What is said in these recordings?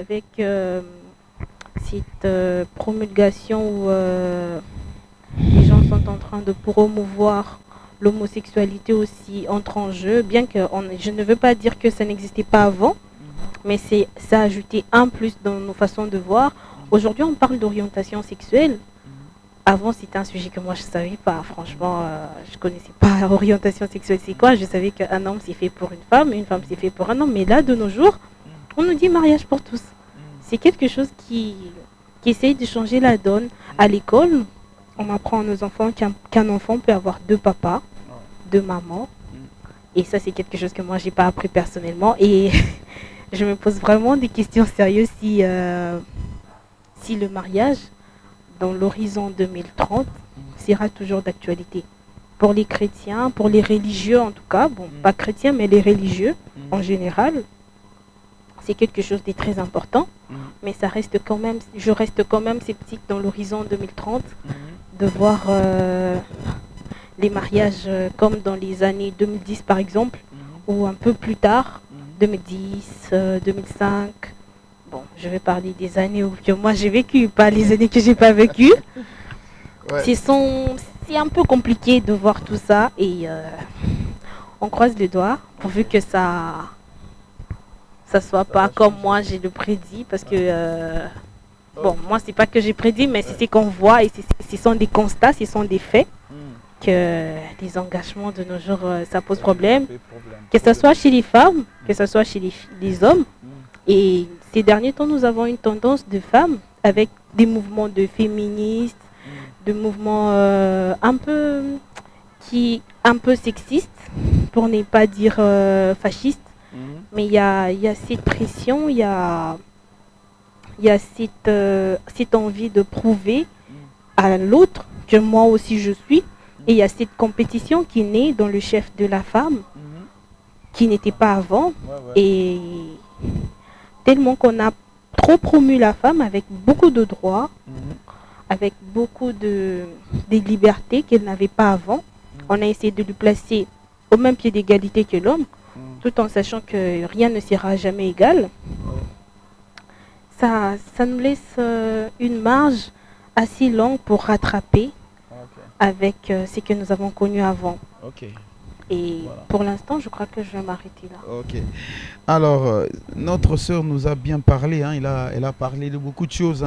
avec cette promulgation où les gens sont en train de promouvoir l'homosexualité aussi entre en jeu, bien que je ne veux pas dire que ça n'existait pas avant, mais ça a ajouté un plus dans nos façons de voir. Aujourd'hui, on parle d'orientation sexuelle. Avant, c'était un sujet que moi, je ne savais pas. Franchement, je ne connaissais pas orientation sexuelle, c'est quoi. Je savais qu'un homme, c'est fait pour une femme, c'est fait pour un homme. Mais là, de nos jours, on nous dit mariage pour tous. C'est quelque chose qui essaye de changer la donne. À l'école, on apprend à nos enfants qu'un enfant peut avoir deux papas, deux mamans. Et ça, c'est quelque chose que moi, je n'ai pas appris personnellement. Et je me pose vraiment des questions sérieuses si le mariage, dans l'horizon 2030, sera toujours d'actualité. Pour les chrétiens, pour les religieux en tout cas, bon, pas chrétiens, mais les religieux en général, c'est quelque chose de très important. Mais ça reste quand même, je reste quand même sceptique dans l'horizon 2030 de voir les mariages comme dans les années 2010 par exemple, ou un peu plus tard, 2010, 2005. Bon, je vais parler des années que moi j'ai vécues, pas les années que j'ai pas vécues. Ouais. C'est un peu compliqué de voir tout ça et on croise les doigts pourvu que ça soit pas comme moi j'ai le prédit parce que bon, moi c'est pas que j'ai prédit mais c'est ce qu'on voit et ce sont des constats, ce sont des faits que les engagements de nos jours ça pose problème, que ce soit chez les femmes, que ce soit chez les hommes. Et ces derniers temps, nous avons une tendance de femmes avec des mouvements de féministes, de mouvements un peu sexistes, pour ne pas dire fascistes. Mais il y a cette pression, il y a cette envie de prouver à l'autre que moi aussi je suis. Et il y a cette compétition qui naît dans le chef de la femme, qui n'était pas avant. Et tellement qu'on a trop promu la femme avec beaucoup de droits, avec beaucoup de libertés qu'elle n'avait pas avant. On a essayé de lui placer au même pied d'égalité que l'homme, tout en sachant que rien ne sera jamais égal. Ça nous laisse une marge assez longue pour rattraper avec ce que nous avons connu avant. Et voilà. Pour l'instant, je crois que je vais m'arrêter là. Ok. Alors, notre sœur nous a bien parlé. Hein, elle a parlé de beaucoup de choses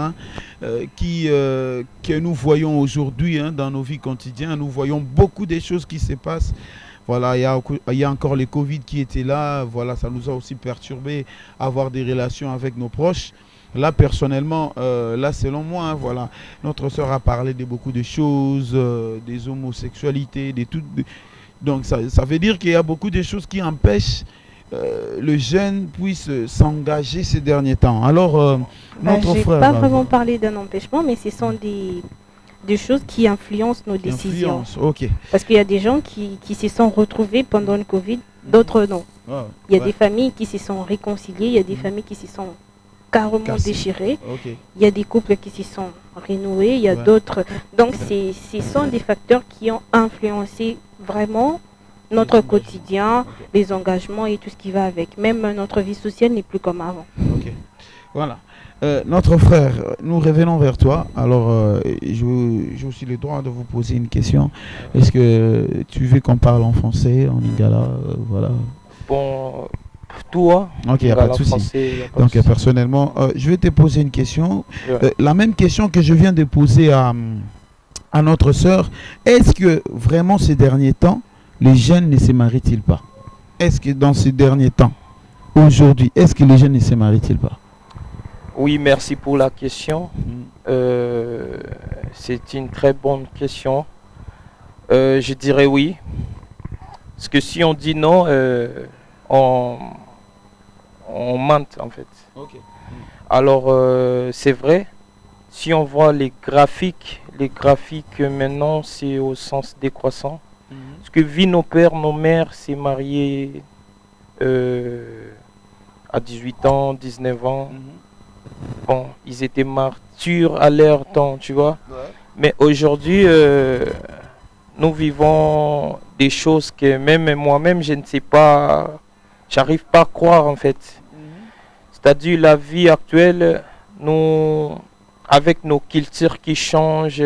que nous voyons aujourd'hui dans nos vies quotidiennes. Nous voyons beaucoup de choses qui se passent. Voilà, il y a encore le Covid qui était là. Voilà, ça nous a aussi perturbé avoir des relations avec nos proches. Là, personnellement, là, selon moi, voilà, notre sœur a parlé de beaucoup de choses, des homosexualités, de tout. Donc, ça veut dire qu'il y a beaucoup de choses qui empêchent le jeune puisse s'engager ces derniers temps. Alors, notre frère... Je n'ai pas vraiment parlé d'un empêchement, mais ce sont des choses qui influencent nos décisions. Okay. Parce qu'il y a des gens qui se sont retrouvés pendant le Covid, d'autres non. Il y a des familles qui se sont réconciliées, il y a des familles qui se sont carrément déchirées. Il y a des couples qui se sont renoués, il y a d'autres. Donc, ce sont des facteurs qui ont influencé vraiment notre quotidien, les engagements et tout ce qui va avec. Même notre vie sociale n'est plus comme avant. Ok. Voilà. Notre frère, nous revenons vers toi. Alors, j'ai aussi le droit de vous poser une question. Est-ce que tu veux qu'on parle en français, en lingala, voilà. Bon, toi. Ok, il n'y a pas de souci. Donc, personnellement, je vais te poser une question. La même question que je viens de poser à notre sœur. Est-ce que vraiment ces derniers temps, les jeunes ne se marient-ils pas? Est-ce que dans ces derniers temps, aujourd'hui, est-ce que les jeunes ne se marient-ils pas? Oui, merci pour la question. C'est une très bonne question. Je dirais oui. Parce que si on dit non, on mente en fait. Alors, c'est vrai. Si on voit les graphiques maintenant, c'est au sens décroissant. Parce que vu nos pères, nos mères s'est mariés à 18 ans, 19 ans. Bon, ils étaient matures à leur temps, tu vois. Mais aujourd'hui, nous vivons des choses que même moi-même, je ne sais pas, j'arrive pas à croire en fait. C'est-à-dire la vie actuelle, nous, avec nos cultures qui changent,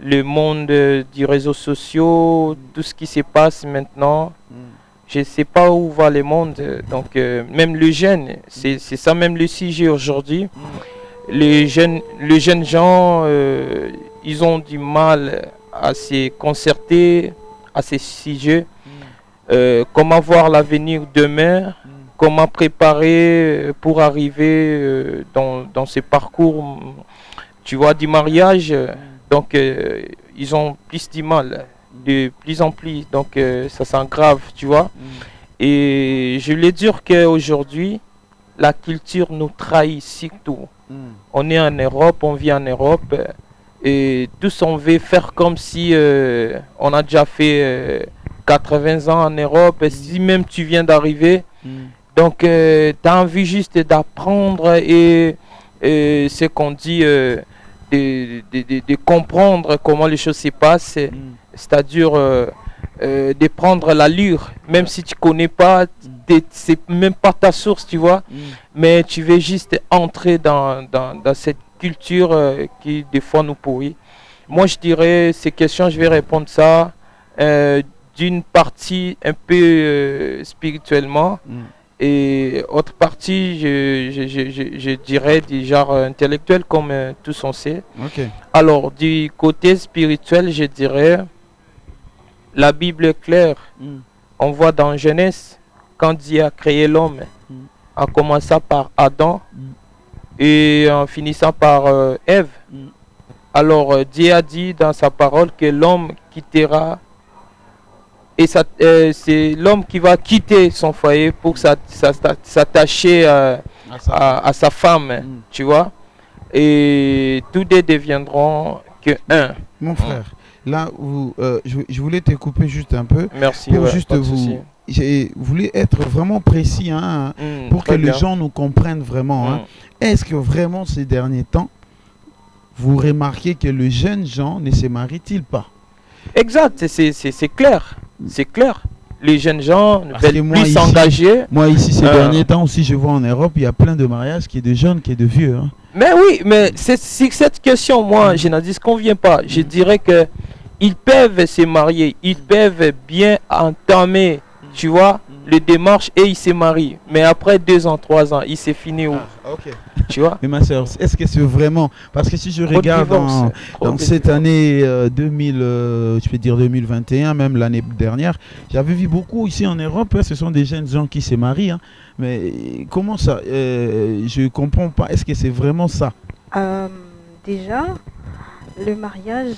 le monde des réseaux sociaux, tout ce qui se passe maintenant, je ne sais pas où va le monde. Donc, même le jeune, c'est ça même le sujet aujourd'hui. Les jeunes gens, ils ont du mal à se concerter à ces sujets. Comment voir l'avenir demain, comment préparer pour arriver dans ce parcours, tu vois, du mariage. Donc, ils ont plus du mal, de plus en plus. Donc, ça s'aggrave, tu vois. Et je voulais dire qu'aujourd'hui, la culture nous trahit surtout. On est en Europe, on vit en Europe. Et tous on veut faire comme si on a déjà fait 80 ans en Europe. Et si même tu viens d'arriver, donc tu as envie juste d'apprendre et ce qu'on dit, de comprendre comment les choses se passent. C'est-à-dire de prendre l'allure, même si tu connais pas, c'est même pas ta source, tu vois. Mais tu veux juste entrer dans cette culture qui des fois nous pourrit. Moi je dirais ces questions, je vais répondre ça d'une partie un peu spirituellement et autre partie je dirais du genre intellectuel comme tous on sait. Alors du côté spirituel je dirais la Bible est claire. On voit dans Genèse quand Dieu a créé l'homme en commençant par Adam et en finissant par Ève. Alors Dieu a dit dans sa parole que l'homme quittera, et c'est l'homme qui va quitter son foyer pour s'attacher à sa femme, tu vois. Et tous deux deviendront que un. Mon frère, là où je voulais te couper juste un peu. Merci. Pour juste vous. J'ai voulu être vraiment précis pour que les gens nous comprennent vraiment. Est-ce que vraiment ces derniers temps, vous remarquez que les jeunes gens ne se marient-ils pas? Exact, c'est clair. C'est clair. Les jeunes gens veulent plus s'engager. Moi ici ces derniers temps aussi je vois en Europe il y a plein de mariages qui est de jeunes qui est de vieux. Mais oui, mais c'est cette question, moi je n'en disconviens pas. Je dirais que ils peuvent se marier, ils peuvent bien entamer, tu vois, les démarches et ils se marient. Mais après 2 ans, 3 ans, il s'est fini où? Tu vois? Mais ma soeur, est-ce que c'est vraiment... Parce que si je regarde dans cette année 2021, même l'année dernière, j'avais vu beaucoup ici en Europe, ce sont des jeunes gens qui se marient. Mais comment ça? Je ne comprends pas. Est-ce que c'est vraiment ça? Déjà, le mariage...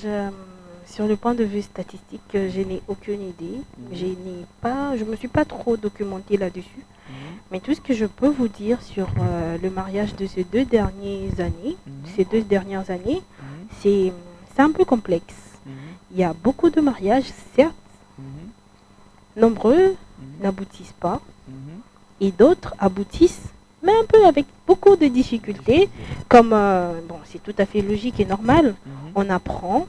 sur le point de vue statistique, je n'ai aucune idée. Je ne me suis pas trop documentée là-dessus. Mais tout ce que je peux vous dire sur le mariage de ces 2 dernières années, c'est un peu complexe. Il y a beaucoup de mariages, certes, nombreux n'aboutissent pas, et d'autres aboutissent, mais un peu avec beaucoup de difficultés, comme, c'est tout à fait logique et normal, on apprend,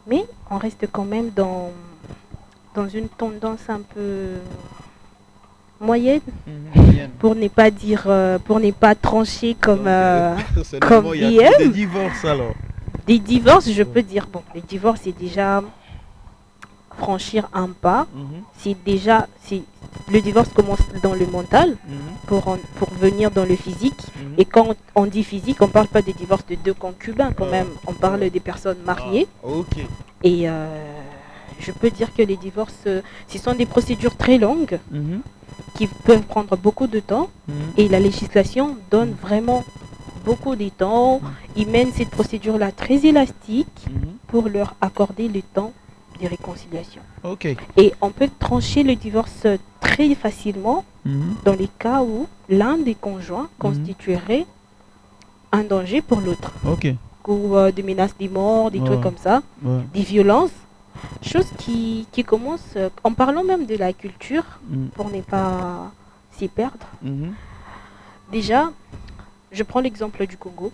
mais on reste quand même dans une tendance un peu moyenne, pour ne pas dire, pour ne pas trancher comme hier. Des divorces alors. Des divorces, je peux dire, le divorce c'est déjà franchir un pas. Le divorce commence dans le mental pour venir dans le physique. Et quand on dit physique, on ne parle pas de divorce de 2 concubins quand même. On parle des personnes mariées. Et je peux dire que les divorces, ce sont des procédures très longues qui peuvent prendre beaucoup de temps. Et la législation donne vraiment beaucoup de temps. Ils mènent cette procédure-là très élastique pour leur accorder le temps de réconciliation. Et on peut trancher le divorce très facilement dans les cas où l'un des conjoints constituerait un danger pour l'autre. Ou des menaces de mort, des trucs comme ça, des violences. Chose qui commence, en parlant même de la culture, pour ne pas s'y perdre. Déjà, je prends l'exemple du Congo.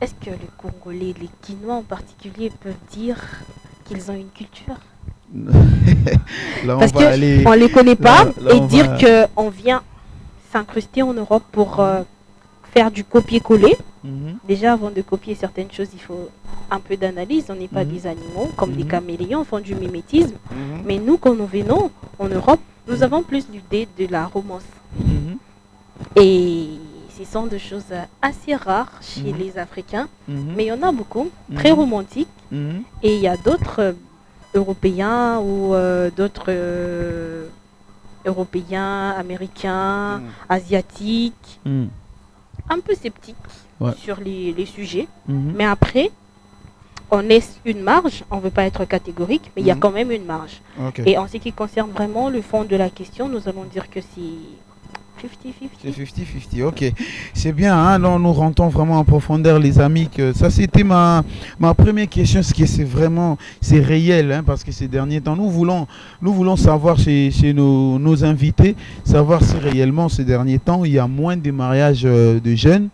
Est-ce que les Congolais, les Guinois en particulier, peuvent dire qu'ils ont une culture? Là, Parce qu'on ne les connaît pas et dire qu'on vient... s'incruster en Europe pour faire du copier-coller. Mhm. Déjà, avant de copier certaines choses, il faut un peu d'analyse. On n'est pas Mhm. des animaux, comme des Mhm. caméléons, font du mimétisme. Mhm. Mais nous, quand nous venons en Europe, nous avons plus l'idée de la romance. Mhm. Et ce sont des choses assez rares chez Mhm. les Africains. Mhm. Mais il y en a beaucoup, très Mhm. romantiques. Mhm. Et il y a d'autres Européens ou d'autres Européens, Américains, Mhm. Asiatiques, Mhm. un peu sceptiques Ouais. sur les sujets. Mhm. Mais après, on laisse une marge, on ne veut pas être catégorique, mais il y a Mhm. quand même une marge. Ok. Et en ce qui concerne vraiment le fond de la question, nous allons dire que c'est 50-50. C'est 50-50, ok. C'est bien, hein, là nous rentrons vraiment en profondeur les amis. Que ça c'était ma première question, ce qui c'est vraiment, c'est réel, hein, parce que ces derniers temps, nous voulons savoir chez nos invités, savoir si réellement ces derniers temps, il y a moins de mariages de jeunes.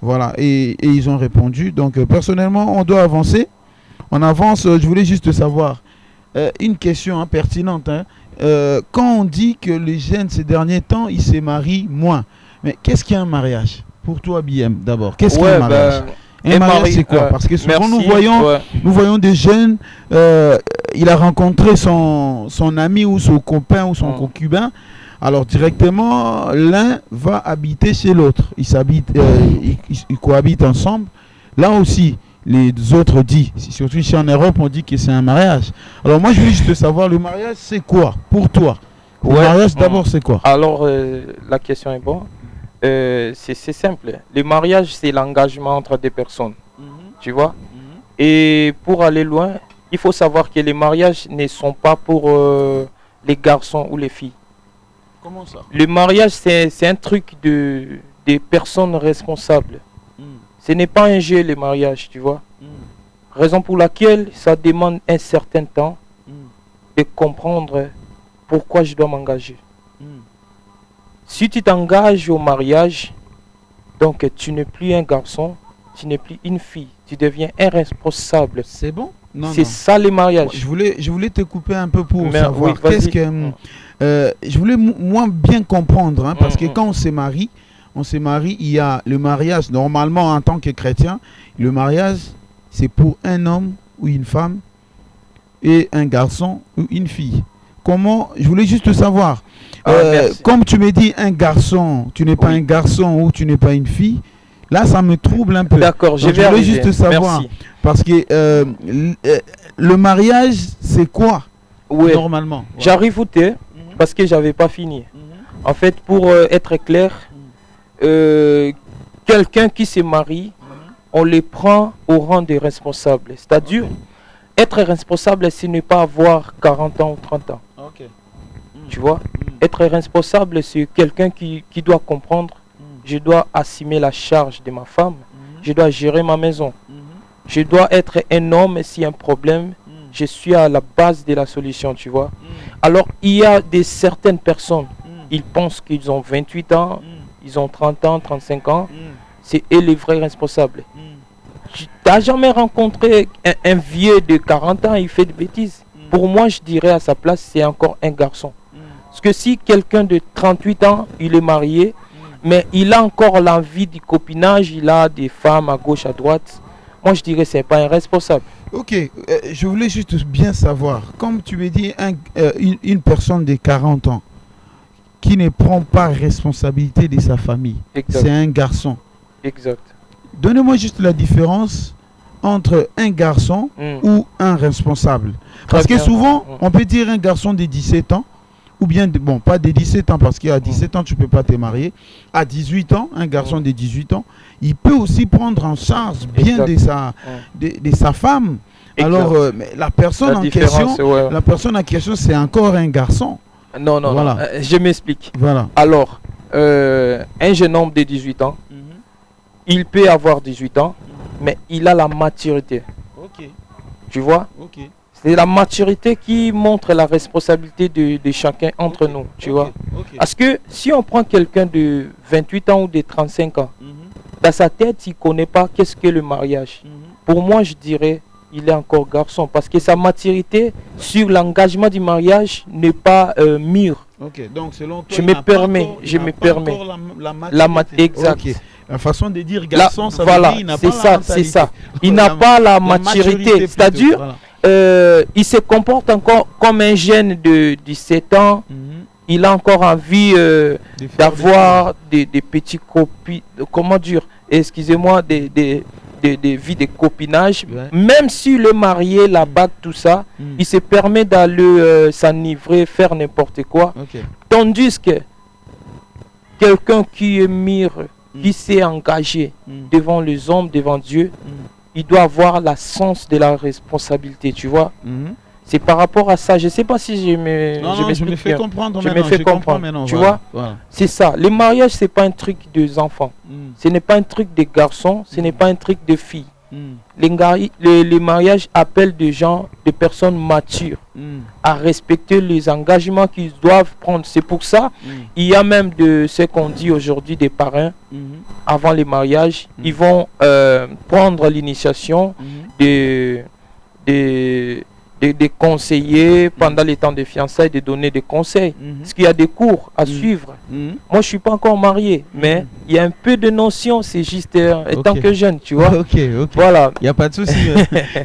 Voilà, et ils ont répondu. Donc personnellement, on doit avancer. On avance, je voulais juste savoir, une question hein, pertinente, hein. Quand on dit que les jeunes ces derniers temps, ils se marient moins, mais qu'est-ce qu'un mariage? Pour toi, BM, d'abord, qu'est-ce qu'un mariage? Un mariage, c'est quoi? Parce que souvent, merci, nous voyons des jeunes, il a rencontré son ami ou son copain ou son concubin. Alors, directement, l'un va habiter chez l'autre. Ils cohabitent ensemble. Là aussi, les autres disent, surtout ici en Europe, on dit que c'est un mariage. Alors moi, je veux juste savoir, le mariage, c'est quoi pour toi? Le mariage, d'abord, c'est quoi? Alors, la question est bonne. C'est simple. Le mariage, c'est l'engagement entre deux personnes. Tu vois? Et pour aller loin, il faut savoir que les mariages ne sont pas pour les garçons ou les filles. Comment ça? Le mariage, c'est un truc des personnes responsables. Ce n'est pas un jeu, le mariage, tu vois. Raison pour laquelle ça demande un certain temps de comprendre pourquoi je dois m'engager. Si tu t'engages au mariage, donc tu n'es plus un garçon, tu n'es plus une fille, tu deviens un responsable. C'est bon? C'est ça le mariage. Je voulais te couper un peu pour savoir oui, qu'est-ce que... je voulais moi bien comprendre, hein, parce que quand on se marie, il y a le mariage, normalement en tant que chrétien, le mariage, c'est pour un homme ou une femme et un garçon ou une fille. Comment, je voulais juste savoir, comme tu me dis un garçon, tu n'es pas un garçon ou tu n'es pas une fille, là ça me trouble un peu. D'accord, je voulais juste savoir, parce que le mariage, c'est quoi normalement? J'arrive où t'es, parce que j'avais pas fini. En fait, pour être clair, quelqu'un qui se marie, on les prend au rang de responsables. C'est-à-dire, être responsable, ce n'est pas avoir 40 ans ou 30 ans. Tu vois? Être responsable, c'est quelqu'un qui doit comprendre, je dois assumer la charge de ma femme, je dois gérer ma maison. Je dois être un homme, s'il y a un problème, je suis à la base de la solution, tu vois. Alors, il y a certaines personnes, ils pensent qu'ils ont 28 ans, ils ont 30 ans, 35 ans, c'est eux les vrais responsables. Tu n'as jamais rencontré un vieux de 40 ans, il fait des bêtises. Pour moi, je dirais à sa place, c'est encore un garçon. Parce que si quelqu'un de 38 ans, il est marié, mais il a encore l'envie du copinage, il a des femmes à gauche, à droite, moi je dirais que ce n'est pas un responsable. Ok, je voulais juste bien savoir, comme tu me dis, une personne de 40 ans qui ne prend pas responsabilité de sa famille, c'est un garçon. Exact. Donnez-moi juste la différence entre un garçon ou un responsable. Parce que souvent, on peut dire un garçon de 17 ans, ou bien, bon, pas de 17 ans, parce qu'à 17 ans, tu ne peux pas te marier. À 18 ans, un garçon de 18 ans, il peut aussi prendre en charge bien de sa femme. Alors, mais la personne en question, c'est encore un garçon. Non, je m'explique. Voilà. Alors, un jeune homme de 18 ans, il peut avoir 18 ans, mais il a la maturité. Tu vois? C'est la maturité qui montre la responsabilité de chacun entre nous, tu vois. Parce que si on prend quelqu'un de 28 ans ou de 35 ans, dans sa tête, il ne connaît pas qu'est-ce que le mariage. Pour moi, je dirais, il est encore garçon. Parce que sa maturité sur l'engagement du mariage n'est pas mûre. Ok, donc selon toi, Je me permets. Exact. Okay. La façon de dire garçon, ça voilà, veut dire il n'a pas ça, la c'est ça. Il n'a pas la maturité. C'est-à-dire, voilà. Il se comporte encore comme un jeune de 17 ans. Il a encore envie d'avoir des petits copines, comment dire, excusez-moi, des vies de copinage. Ouais. Même s'il est marié, la bague, tout ça, il se permet d'aller s'enivrer, faire n'importe quoi. Okay. Tandis que quelqu'un qui est mûr, qui s'est engagé devant les hommes, devant Dieu, il doit avoir la sens de la responsabilité, tu vois. C'est par rapport à ça. Je ne sais pas si je me fais comprendre. Je me fais comprendre. Maintenant, tu vois, voilà. C'est ça. Le mariage, ce n'est pas un truc des enfants. Ce n'est pas un truc des garçons. Ce n'est pas un truc de filles. Les mariages appellent des gens, des personnes matures à respecter les engagements qu'ils doivent prendre. C'est pour ça, il y a même de ce qu'on dit aujourd'hui des parrains avant les mariages. Ils vont prendre l'initiation des conseillers pendant les temps de fiançailles, de donner des conseils. Parce qu'il y a des cours à suivre. Moi, je ne suis pas encore marié, mais il y a un peu de notion, c'est juste étant que jeune, tu vois. Ok. Voilà. Il n'y a pas de souci.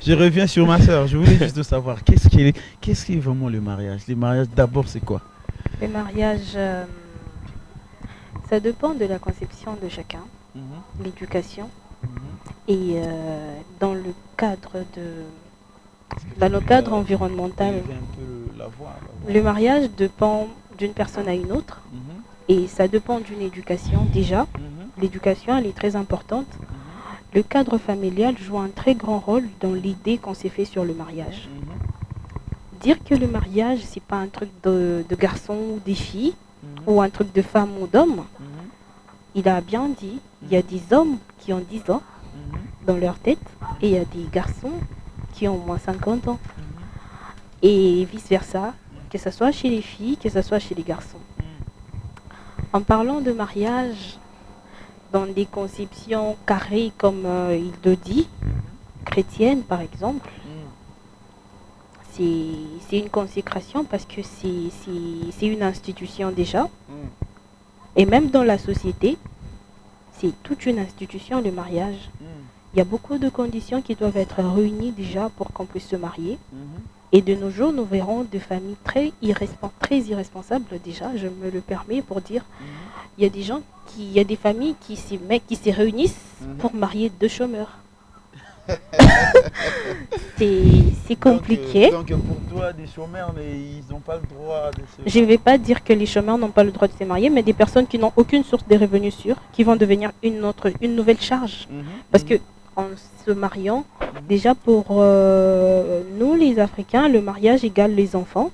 Je reviens sur ma soeur. Je voulais juste savoir, qu'est-ce qui est vraiment le mariage? Le mariage, d'abord, c'est quoi? Le mariage, ça dépend de la conception de chacun, l'éducation. Et dans le cadre environnemental, le mariage dépend d'une personne à une autre et ça dépend d'une éducation déjà. L'éducation, elle est très importante. Le cadre familial joue un très grand rôle dans l'idée qu'on s'est fait sur le mariage. Dire que le mariage, c'est pas un truc de garçon ou des filles ou un truc de femme ou d'homme, il a bien dit, il y a des hommes qui ont 10 ans dans leur tête et il y a des garçons qui ont au moins 50 ans. Et vice-versa, que ce soit chez les filles, que ce soit chez les garçons. En parlant de mariage, dans des conceptions carrées comme il le dit, chrétiennes par exemple, c'est une consécration parce que c'est une institution déjà. Et même dans la société, c'est toute une institution, le mariage. Il y a beaucoup de conditions qui doivent être réunies déjà pour qu'on puisse se marier. Et de nos jours, nous verrons des familles très irresponsables déjà, je me le permets pour dire. Il y a des familles qui se réunissent pour marier 2 chômeurs. C'est compliqué. Donc pour toi, des chômeurs, ils n'ont pas le droit de se... Je ne vais pas dire que les chômeurs n'ont pas le droit de se marier, mais des personnes qui n'ont aucune source de revenus sûrs, qui vont devenir une nouvelle charge. Parce que en se mariant, déjà pour nous les Africains, le mariage égale les enfants.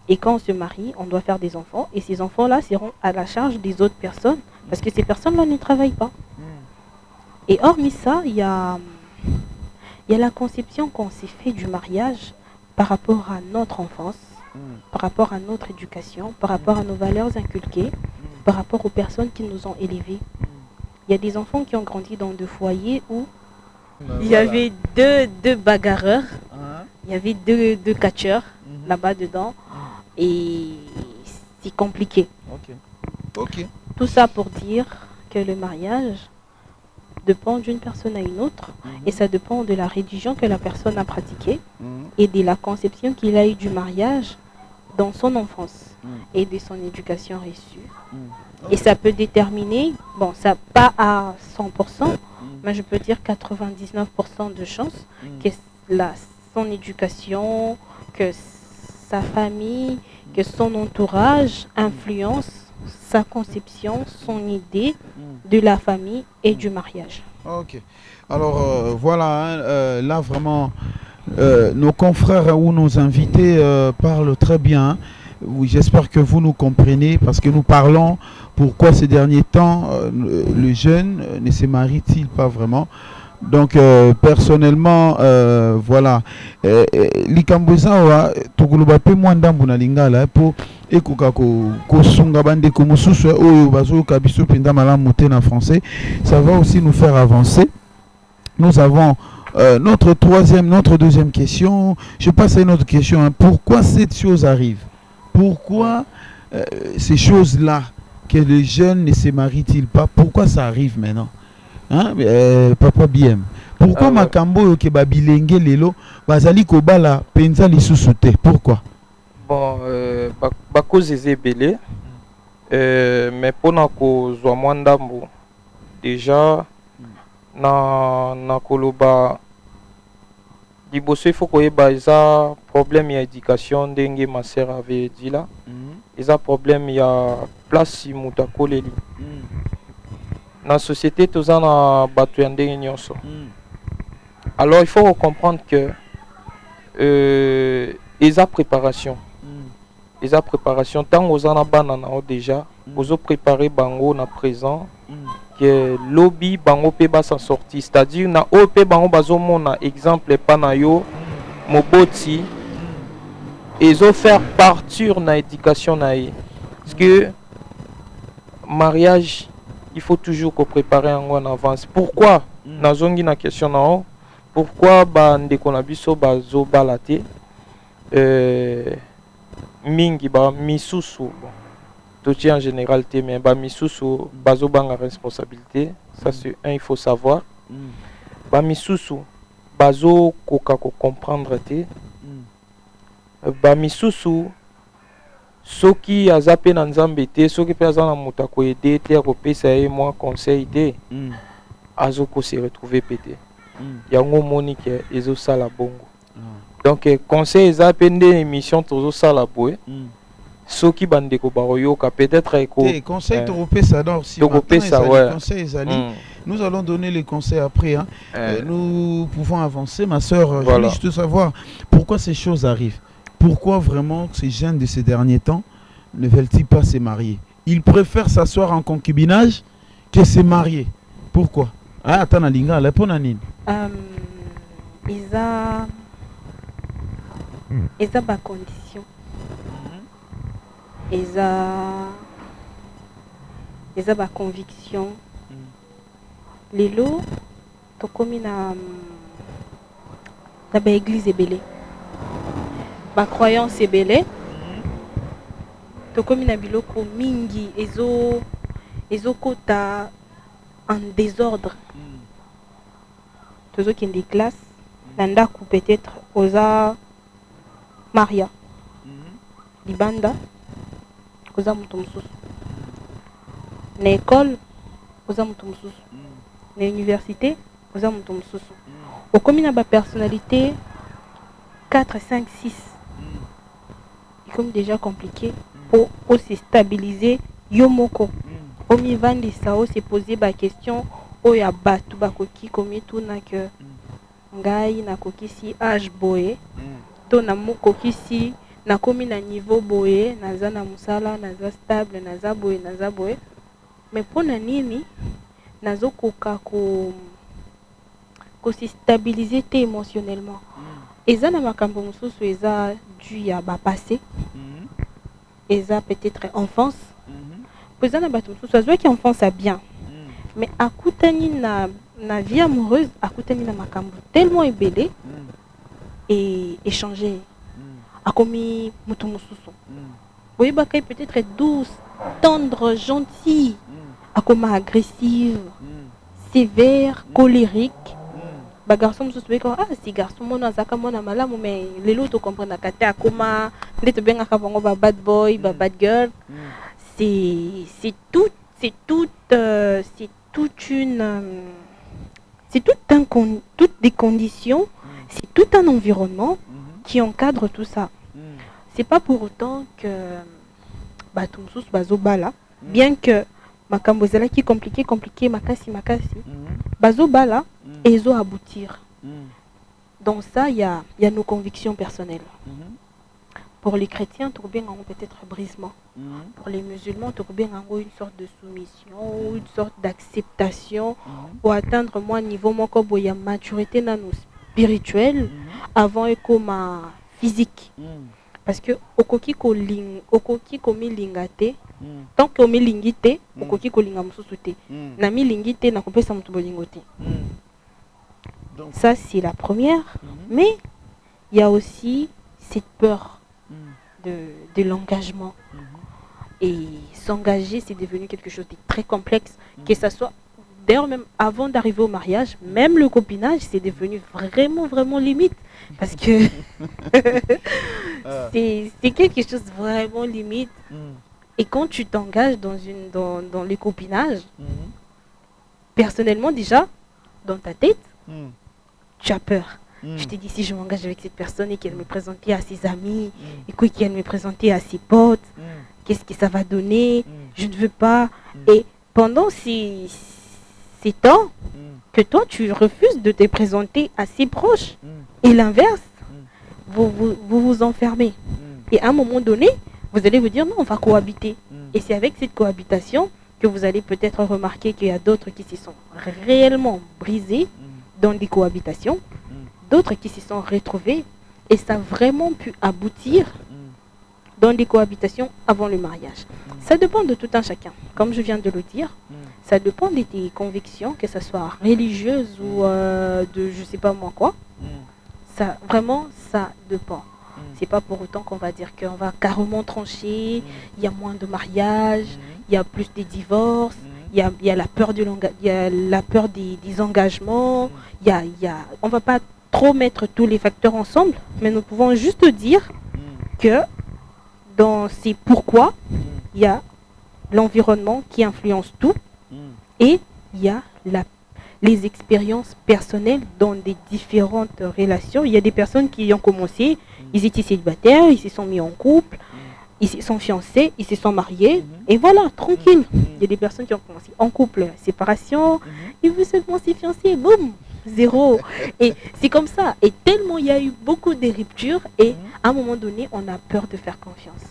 Et quand on se marie, on doit faire des enfants. Et ces enfants-là seront à la charge des autres personnes, parce que ces personnes-là ne travaillent pas. Et hormis ça, il y a la conception qu'on s'est fait du mariage par rapport à notre enfance, par rapport à notre éducation, par rapport à nos valeurs inculquées, par rapport aux personnes qui nous ont élevés. Il y a des enfants qui ont grandi dans 2 foyers où il y avait deux bagarreurs, il y avait deux catcheurs là-bas dedans et c'est compliqué. Tout ça pour dire que le mariage dépend d'une personne à une autre et ça dépend de la religion que la personne a pratiquée et de la conception qu'il a eue du mariage dans son enfance et de son éducation reçue. Et ça peut déterminer, bon, ça pas à 100%, mais je peux dire 99% de chances que son éducation, que sa famille, que son entourage influence sa conception, son idée de la famille et du mariage. Ok. Alors voilà, là vraiment, nos confrères ou nos invités parlent très bien. Oui, j'espère que vous nous comprenez parce que nous parlons pourquoi ces derniers temps le jeune ne se marie-t-il pas vraiment. Donc personnellement voilà likambozawa tokuluba pe mwanda mbuna lingala po ekoka ko sunga bande ko mususu oyo bazo kabiso pinda malamu te na français, ça va aussi nous faire avancer. Nous avons notre deuxième question. Je passe à une autre question, hein. Pourquoi cette chose arrive? Pourquoi ces choses-là, que les jeunes ne se marient-ils pas? Pourquoi ça arrive maintenant? Hein? Papa BM. Pourquoi makambo yo ke babilenge lelo bazali kobala penza lisusu te? Pourquoi? Bon, cause est belé. Mais pour na kozwa mwandambo déjà na koloba liboso il faut koyeba eza problème ya éducation ndenge ma sœur avait dit là. Eza problème ya place muta koleli. Na société toza na bato ya ndenge nyonso. Alors il faut comprendre que eza préparation. Eza préparation tant aux ana banana déjà aux préparer bango na présent que lobby bango pe ba s'en sortir, c'est-à-dire na OP bango bazo mona exemple pa na yo moboti ezo faire partir na éducation na ye. Parce que mariage il faut toujours ko préparer en avance. Pourquoi na zongi na question na pourquoi ba ndeko na biso bazo balate mingi ba misusu tout en généralité mais ba misusu bazo banga responsabilité, ça c'est un il faut savoir. Ba misusu bazo koka ko comprendre te ba misusu soki azape na nzambe te, soki pe aza na muta ko aider te ko pesa ye moi conseil te azo ko se retrouver pété yango moni ke ezo sala bongo. Donc conseil ezape nde émission tozo sala boye soki bandeko baroyoka peut-être eko conseil topesa donc si conseil ezali nous allons donner les conseils après hein. Nous pouvons avancer ma sœur. Je voulais juste savoir pourquoi ces choses arrivent, pourquoi vraiment ces jeunes de ces derniers temps ne veulent-ils pas se marier? Ils préfèrent s'asseoir en concubinage que se marier. Pourquoi? Attends na linga la pona nini eza ba condition eza ba conviction lelo tokomi na ba église ebele ba croyance ebele tokomi na biloko mingi ezokota en désordre tozokende des classes na ndako peut-être oza Maria libanda oza mutu mususu na école oza mutu mususu na université oza mutu mususu okomi na ba personnalité 4, 5, 6 c'est comme déjà compliqué pour se stabiliser yo moko omi vandi sao se poser ba question oya batu bakoki komi tuna que ngai nakoki si âge boye to na mokokisi nakomi na niveau boye naza na musala naza stable naza boye mais pona nini nazokoka ko se stabiliser te émotionnellement eza na makambo mususu eza dû ya ba passé eza peut-être enfance eza na bato mususu azwa ki enfance a bien mais akutani na vie amoureuse akutani na makambo tellement ebele et échanger akomi mutu mususu boyeba kai peut-être douce tendre gentille akoma agressive sévère colérique ba garçon mususu beko si garçon mona azaka mona malamu mais lelo to comprendre kate akoma ndeto benga ka bango ba bad boy ba bad girl c'est toute toutes des conditions, c'est tout un environnement qui encadre tout ça. C'est pas pour autant que batumsus bazobala, bien que makambozela qui compliqué makasi bazobala et zo aboutir. Dans ça il y a nos convictions personnelles. Pour les chrétiens, tu bien peut-être brisement. Pour les musulmans, tu bien une sorte de soumission, une sorte d'acceptation pour atteindre moi niveau mon corps y a maturité dans nos spirituels avant et comme physique. Parce que okoki ko milingate tant que milingite okoki ko linga mususu na milingite na kopesa mutu bolingote. Ça c'est la première, mais il y a aussi cette peur de l'engagement. Et s'engager, c'est devenu quelque chose de très complexe, que ça soit, d'ailleurs même avant d'arriver au mariage, même le copinage, c'est devenu vraiment, vraiment limite. Parce que c'est quelque chose de vraiment limite. Et quand tu t'engages dans le copinage, personnellement déjà, dans ta tête, tu as peur. Je te dis, si je m'engage avec cette personne et qu'elle me présentait à ses amis, et qu'elle me présentait à ses potes, qu'est-ce que ça va donner? Je ne veux pas. Et pendant ces temps que toi, tu refuses de te présenter à ses proches, et l'inverse, vous enfermez. Et à un moment donné, vous allez vous dire, non, on va cohabiter. Et c'est avec cette cohabitation que vous allez peut-être remarquer qu'il y a d'autres qui se sont réellement brisés dans des cohabitations, d'autres qui se sont retrouvés, et ça a vraiment pu aboutir dans des cohabitations avant le mariage. Ça dépend de tout un chacun. Comme je viens de le dire, ça dépend de tes convictions, que ce soit religieuse ou de je sais pas moi quoi. Ça, vraiment, ça dépend. C'est pas pour autant qu'on va dire qu'on va carrément trancher, il y a moins de mariages, il y a plus de divorces, il y a la peur, des engagements, on va pas trop mettre tous les facteurs ensemble, mais nous pouvons juste dire que dans ces pourquoi, il y a l'environnement qui influence tout et il y a les expériences personnelles dans des différentes relations. Il y a des personnes qui ont commencé, ils étaient célibataires, ils se sont mis en couple, ils se sont fiancés, ils se sont mariés, et voilà, tranquille. Il y a des personnes qui ont commencé en couple, séparation, ils veulent seulement se fiancer, boum, zéro. Et c'est comme ça. Et tellement il y a eu beaucoup de ruptures, et à un moment donné, on a peur de faire confiance.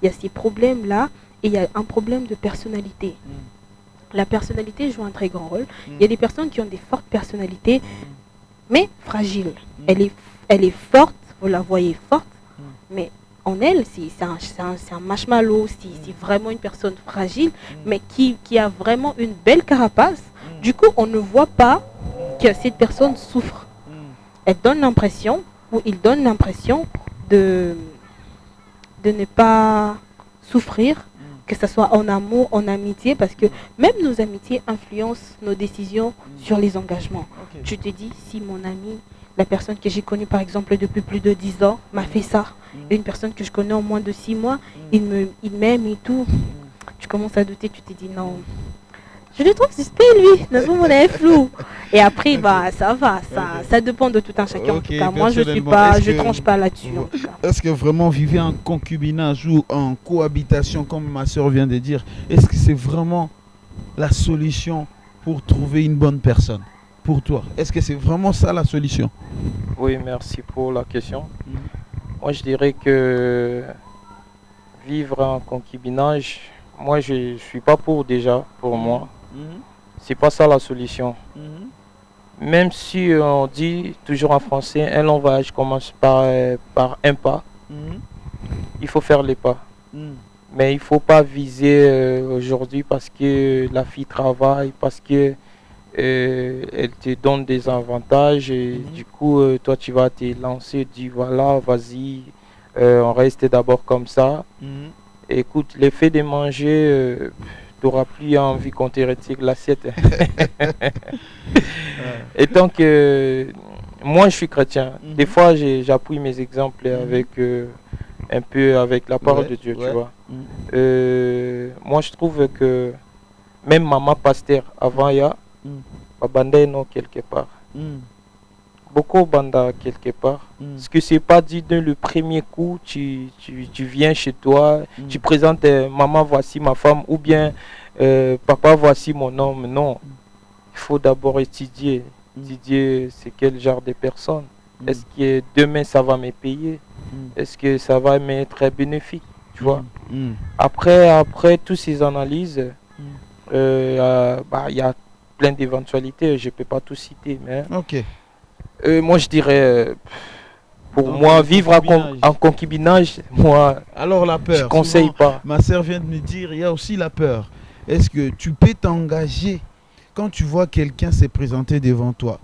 Il y a ces problèmes-là, et il y a un problème de personnalité. La personnalité joue un très grand rôle. Il y a des personnes qui ont des fortes personnalités, mais fragiles. Elle est forte, vous la voyez forte, mais en elle, c'est un marshmallow, c'est vraiment une personne fragile, mais qui a vraiment une belle carapace. Du coup, on ne voit pas que cette personne souffre. Elle donne l'impression, ou il donne l'impression de ne pas souffrir, que ce soit en amour, en amitié, parce que même nos amitiés influencent nos décisions sur les engagements. Tu te dis, si mon ami, la personne que j'ai connue par exemple depuis plus de 10 ans, m'a fait ça, et une personne que je connais en moins de 6 mois, il m'aime et tout, tu commences à douter, tu te dis non. Je le trouve suspect, lui. Mon est flou. Et après, ça va. Ça dépend de tout un chacun. En tout cas, moi, je tranche pas là-dessus. Est-ce que vraiment vivre en concubinage ou en cohabitation, comme ma soeur vient de dire, est-ce que c'est vraiment la solution pour trouver une bonne personne pour toi? Est-ce que c'est vraiment ça la solution? Oui, merci pour la question. Moi, je dirais que vivre en concubinage, moi, je suis pas pour déjà, pour moi. C'est pas ça la solution. Même si on dit toujours en français, un long voyage commence par un pas, il faut faire les pas. Mais il faut pas viser aujourd'hui parce que la fille travaille, parce que elle te donne des avantages et du coup toi tu vas te lancer, dis voilà, vas-y, on reste d'abord comme ça. Écoute, l'effet de manger, tu n'auras plus envie qu'on te retire l'assiette. Et donc, moi je suis chrétien. Des fois, j'appuie mes exemples avec un peu avec la parole de Dieu, tu vois. Moi, je trouve que même maman pasteur, avant, il y a banda non quelque part. Beaucoup banda quelque part. Parce que c'est pas dit dès le premier coup, tu viens chez toi, tu présentes maman, voici ma femme, ou bien papa, voici mon homme. Non, il faut d'abord étudier. Étudier c'est quel genre de personne. Est-ce que demain ça va me payer? Est-ce que ça va m'être bénéfique? Tu vois? Après toutes ces analyses, il y a plein d'éventualités, je ne peux pas tout citer. Mais moi je dirais, pour moi, vivre en concubinage, moi, alors la peur, je ne conseille pas. Ma sœur vient de me dire, il y a aussi la peur. Est-ce que tu peux t'engager quand tu vois quelqu'un se présenter devant toi?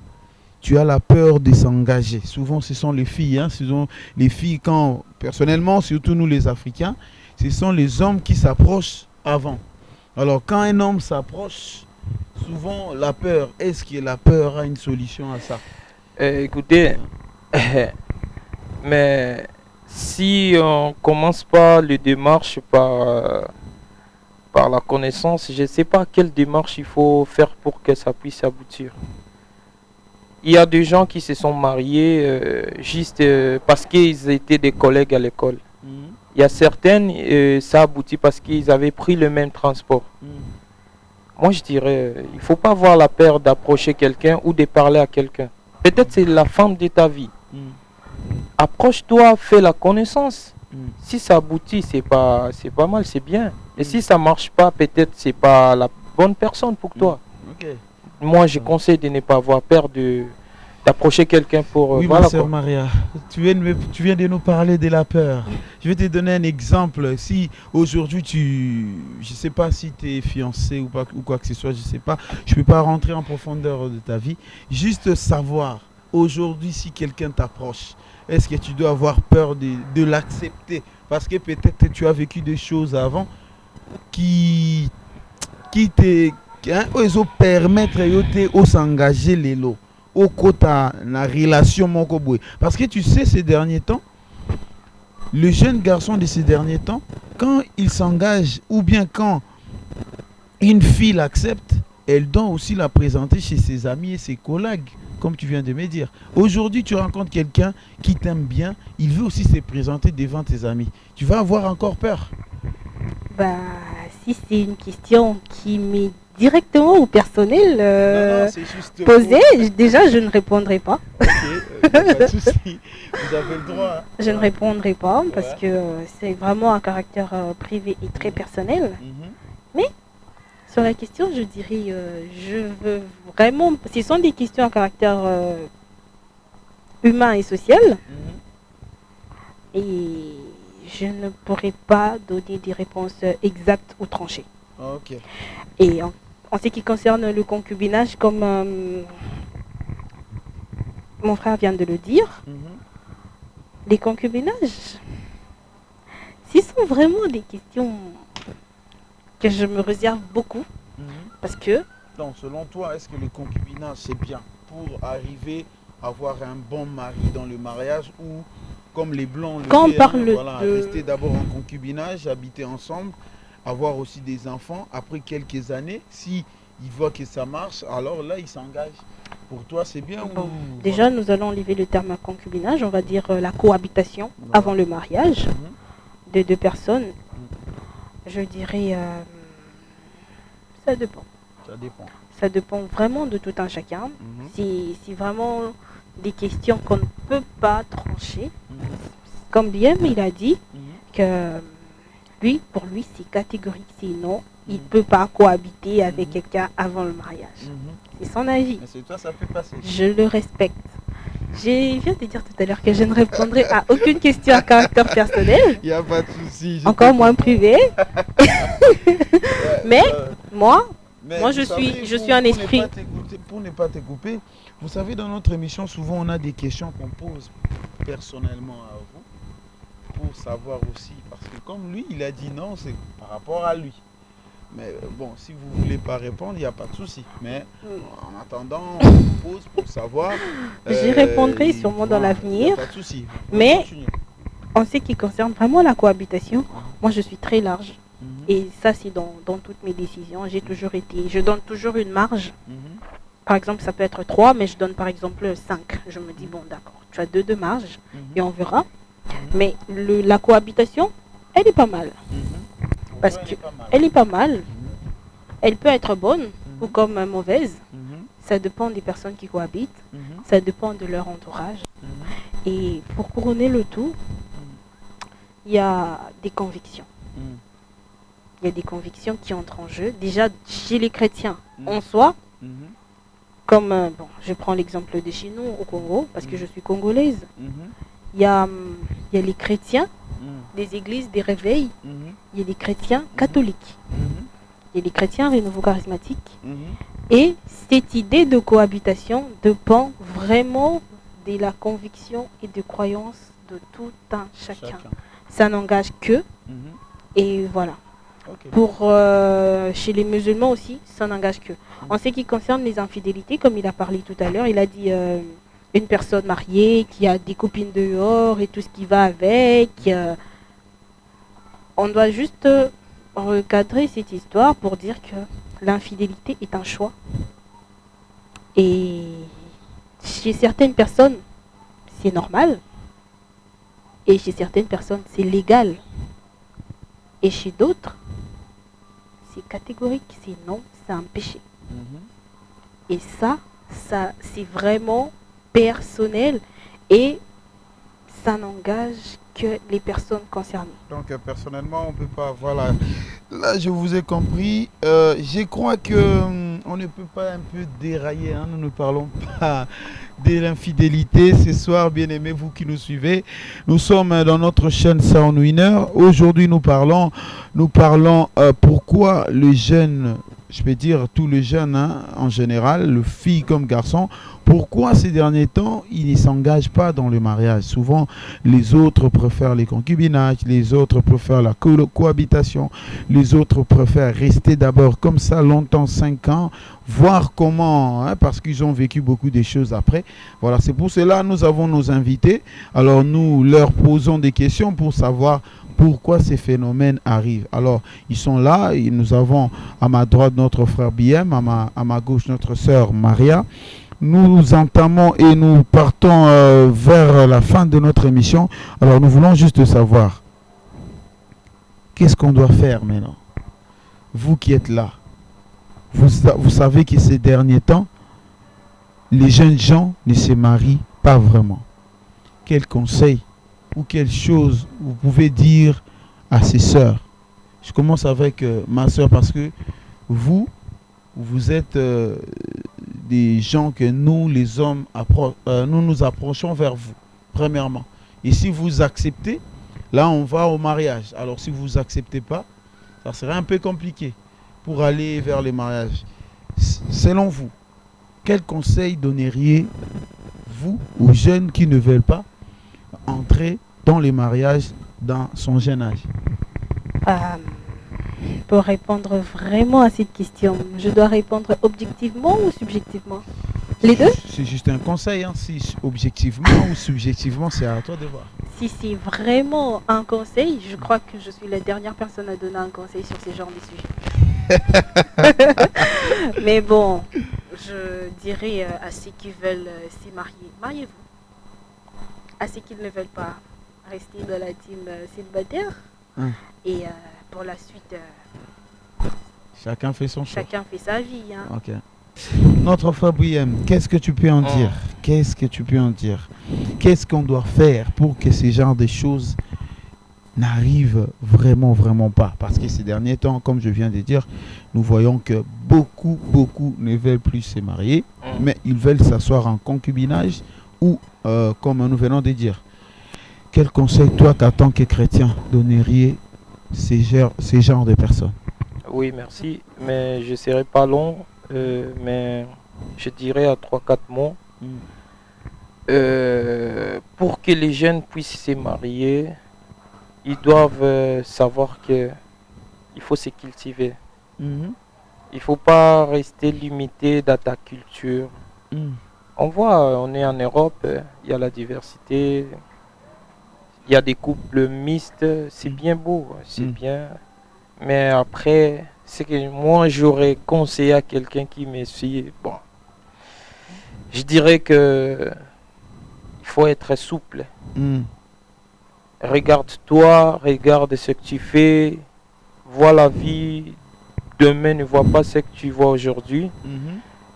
Tu as la peur de s'engager. Souvent, ce sont les filles. Souvent, les filles, quand, personnellement, surtout nous les Africains, ce sont les hommes qui s'approchent avant. Alors quand un homme s'approche, souvent la peur, est-ce que la peur a une solution à ça? Écoutez, mais si on commence pas les démarches par la connaissance, je ne sais pas quelle démarche il faut faire pour que ça puisse aboutir. Il y a des gens qui se sont mariés juste parce qu'ils étaient des collègues à l'école. Il y a certaines, ça aboutit parce qu'ils avaient pris le même transport. Moi, je dirais, il ne faut pas avoir la peur d'approcher quelqu'un ou de parler à quelqu'un. Peut-être c'est la femme de ta vie. Approche-toi, fais la connaissance. Si ça aboutit, c'est pas mal, c'est bien. Et si ça marche pas, peut-être c'est pas la bonne personne pour toi. Moi, je conseille de ne pas avoir peur d'approcher quelqu'un pour... Oui, ma sœur Maria, tu viens de nous parler de la peur. Je vais te donner un exemple. Si aujourd'hui je ne sais pas si tu es fiancé ou quoi que ce soit, je ne sais pas. Je ne peux pas rentrer en profondeur de ta vie. Juste savoir, aujourd'hui, si quelqu'un t'approche, est-ce que tu dois avoir peur de l'accepter? Parce que peut-être que tu as vécu des choses avant qui te permettent de s'engager les lots. Au côté de la relation moko boy. Parce que tu sais, ces derniers temps, le jeune garçon de ces derniers temps, quand il s'engage ou bien quand une fille l'accepte, elle doit aussi la présenter chez ses amis et ses collègues, comme tu viens de me dire. Aujourd'hui, tu rencontres quelqu'un qui t'aime bien, il veut aussi se présenter devant tes amis. Tu vas avoir encore peur? Bah, si c'est une question qui m'est directement ou personnelle posée, déjà je ne répondrai pas. Ok, pas de souci. Vous avez le droit. Hein. Je ne répondrai pas parce que c'est vraiment un caractère privé et très personnel. Mais sur la question, je dirais, je veux vraiment... Ce sont des questions à caractère humain et social. Et je ne pourrais pas donner des réponses exactes ou tranchées. Ok. Et en ce qui concerne le concubinage, comme mon frère vient de le dire, les concubinages, ce sont vraiment des questions que je me réserve beaucoup. Parce que... Donc, selon toi, est-ce que le concubinage, c'est bien pour arriver à avoir un bon mari dans le mariage ou, comme les Blancs le quand on fait, parle de... rester d'abord en concubinage, habiter ensemble, avoir aussi des enfants, après quelques années, si il voit que ça marche, alors là, il s'engage. Pour toi, c'est bien ou... Déjà, nous allons enlever le terme concubinage, on va dire la cohabitation avant le mariage de deux personnes. Je dirais, ça dépend. Ça dépend. Ça dépend vraiment de tout un chacun. C'est vraiment des questions qu'on ne peut pas trancher. Comme bien il a dit, que lui, pour lui, c'est catégorique, c'est non. Il ne peut pas cohabiter avec quelqu'un avant le mariage. C'est son avis. Mais c'est toi, ça peut passer. Je le respecte. Je viens de dire tout à l'heure que je ne répondrai à aucune question à caractère personnel. Il n'y a pas de souci. Encore moins privé. Mais moi, je suis un esprit. Pour ne pas te couper, vous savez, dans notre émission, souvent on a des questions qu'on pose personnellement à vous pour savoir aussi. Parce que comme lui, il a dit non, c'est par rapport à lui. Mais bon, si vous ne voulez pas répondre, il n'y a pas de souci. Mais en attendant, on vous pose pour savoir. J'y répondrai sûrement dans l'avenir. Pas de souci. Mais en ce qui concerne vraiment la cohabitation, moi je suis très large. Et ça, c'est dans toutes mes décisions. Je donne toujours une marge. Par exemple, ça peut être 3, mais je donne par exemple 5. Je me dis, bon, d'accord, tu as 2 de marge et on verra. Mais la cohabitation, elle est pas mal. Parce qu'elle est pas mal. Elle peut être bonne ou comme mauvaise. Ça dépend des personnes qui cohabitent. Ça dépend de leur entourage. Et pour couronner le tout, il y a des convictions. Il y a des convictions qui entrent en jeu. Déjà, chez les chrétiens, en soi, comme, je prends l'exemple de chez nous au Congo, parce que je suis congolaise. Il y a les chrétiens, des églises, des réveils. Il y a des chrétiens catholiques. Il y a des chrétiens renouveau charismatiques. Et cette idée de cohabitation dépend vraiment de la conviction et de croyance de tout un chacun. Ça n'engage que Et voilà. Ok. Chez les musulmans aussi, ça n'engage que. En ce qui concerne les infidélités, comme il a parlé tout à l'heure, il a dit une personne mariée qui a des copines dehors et tout ce qui va avec. On doit juste recadrer cette histoire pour dire que l'infidélité est un choix. Et chez certaines personnes, c'est normal. Et chez certaines personnes, c'est légal. Et chez d'autres, c'est catégorique, c'est non, c'est un péché. Et ça c'est vraiment personnel et ça n'engage que les personnes concernées. Donc personnellement, on peut pas. Voilà. Là, je vous ai compris. Je crois que on ne peut pas un peu dérailler. Hein. Nous ne parlons pas de l'infidélité ce soir, bien aimés, vous qui nous suivez. Nous sommes dans notre chaîne Sound Winner. Aujourd'hui, nous parlons pourquoi les jeunes, je peux dire tous les jeunes hein, en général, le filles comme garçons, pourquoi ces derniers temps, ils ne s'engagent pas dans le mariage. Souvent, les autres préfèrent les concubinages, les autres préfèrent la cohabitation, les autres préfèrent rester d'abord comme ça longtemps, 5 ans, voir comment, hein, parce qu'ils ont vécu beaucoup de choses après. Voilà, c'est pour cela que nous avons nos invités. Alors, nous leur posons des questions pour savoir pourquoi ces phénomènes arrivent. Alors, ils sont là et nous avons à ma droite notre frère BM, à ma gauche notre sœur Maria. Nous entamons et nous partons vers la fin de notre émission. Alors, nous voulons juste savoir, qu'est-ce qu'on doit faire maintenant? Vous qui êtes là, vous savez que ces derniers temps, les jeunes gens ne se marient pas vraiment. Quel conseil ou quelle chose vous pouvez dire à ces sœurs? Je commence avec ma sœur parce que vous êtes des gens que nous, les hommes, nous approchons vers vous, premièrement. Et si vous acceptez, là, on va au mariage. Alors, si vous n'acceptez pas, ça serait un peu compliqué pour aller vers le mariage. Selon vous, quel conseil donneriez-vous aux jeunes qui ne veulent pas entrer dans les mariages dans son jeune âge? Pour répondre vraiment à cette question, je dois répondre objectivement ou subjectivement? Les deux? C'est juste un conseil, hein. Si objectivement ou subjectivement, c'est à toi de voir. Si c'est vraiment un conseil, je crois que je suis la dernière personne à donner un conseil sur ce genre de sujet. Mais bon, je dirais à ceux qui veulent s'y marier, mariez-vous. À ceux qui ne veulent pas, rester dans la team célibataire. Et pour la suite, chacun fait son choix. Chacun fait sa vie. Hein. Ok. Notre Fabriem, qu'est-ce que tu peux en dire? Qu'est-ce que tu peux en dire? Qu'est-ce qu'on doit faire pour que ces genres de choses n'arrivent vraiment pas? Parce que ces derniers temps, comme je viens de dire, nous voyons que beaucoup ne veulent plus se marier, mais ils veulent s'asseoir en concubinage ou, comme nous venons de dire, quel conseil, toi, qu'en tant que chrétien, donnerais ces genres de personnes? Oui, merci, mais je ne serai pas long, mais je dirais à 3-4 mots. Pour que les jeunes puissent se marier, ils doivent savoir qu'il faut se cultiver. Il ne faut pas rester limité dans ta culture. On voit, on est en Europe, il y a la diversité. Il y a des couples mixtes, c'est bien beau, c'est bien. Mais après, c'est que moi, j'aurais conseillé à quelqu'un qui me suit. Bon, je dirais que il faut être souple. Regarde-toi, regarde ce que tu fais, vois la vie. Demain, ne vois pas ce que tu vois aujourd'hui.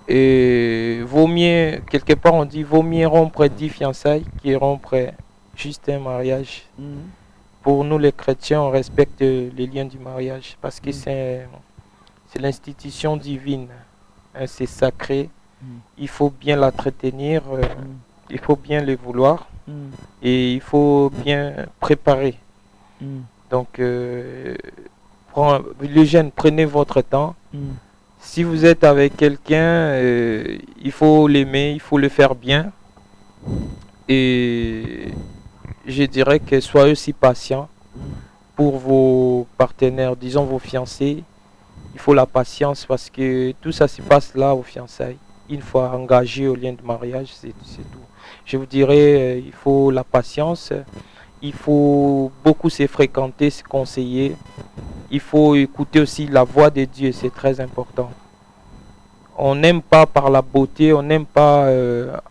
Et vaut mieux, quelque part, on dit, vaut mieux rompre 10 fiançailles que rompre juste un mariage. Pour nous les chrétiens, on respecte les liens du mariage parce que c'est l'institution divine, hein, c'est sacré. Il faut bien l'entretenir, il faut bien le vouloir et il faut bien préparer. Donc les jeunes, prenez votre temps. Si vous êtes avec quelqu'un, il faut l'aimer, il faut le faire bien. Et je dirais que soyez aussi patient pour vos partenaires, disons vos fiancés, il faut la patience parce que tout ça se passe là aux fiançailles. Une fois engagé au lien de mariage, c'est tout. Je vous dirais, il faut la patience, il faut beaucoup se fréquenter, se conseiller. Il faut écouter aussi la voix de Dieu, c'est très important. On n'aime pas par la beauté, on n'aime pas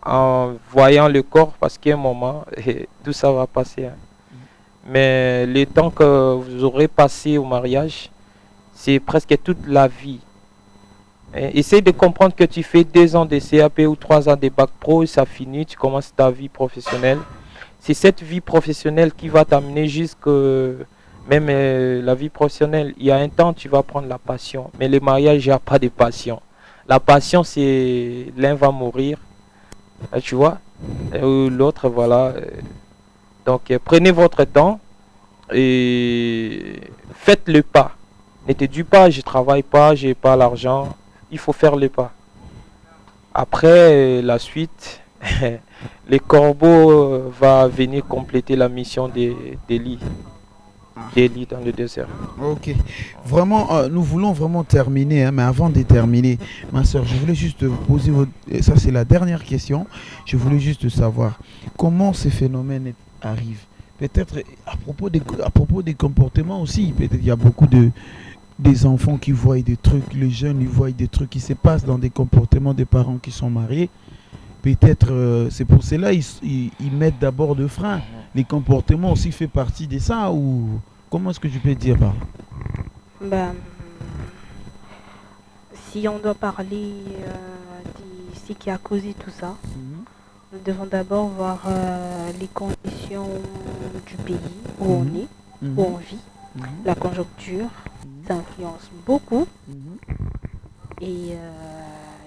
en voyant le corps parce qu'à un moment, tout ça va passer. Hein. Mais le temps que vous aurez passé au mariage, c'est presque toute la vie. Essaye de comprendre que tu fais 2 ans de CAP ou 3 ans de bac pro et ça finit, tu commences ta vie professionnelle. C'est cette vie professionnelle qui va t'amener jusqu'à même la vie professionnelle. Il y a un temps, tu vas prendre la passion. Mais le mariage, il n'y a pas de passion. La passion, c'est l'un va mourir, tu vois, ou l'autre, voilà. Donc, prenez votre temps et faites le pas. Ne te dis pas, je ne travaille pas, je n'ai pas l'argent. Il faut faire le pas. Après, la suite, les corbeaux va venir compléter la mission d'Élie. D'Élie dans le désert. Ok. Vraiment, nous voulons vraiment terminer, hein, mais avant de terminer, ma soeur, je voulais juste vous poser ça c'est la dernière question. Je voulais juste savoir comment ces phénomènes arrivent. Peut-être à propos des comportements aussi. Peut-être il y a beaucoup des enfants qui voient des trucs, les jeunes ils voient des trucs qui se passent dans des comportements des parents qui sont mariés. Peut-être c'est pour cela ils mettent d'abord de frein. Les comportements aussi fait partie de ça ou comment est-ce que je peux dire par Ben, si on doit parler de ce qui a causé tout ça, nous devons d'abord voir les conditions du pays où on est, où on vit, la conjoncture, ça influence beaucoup. Et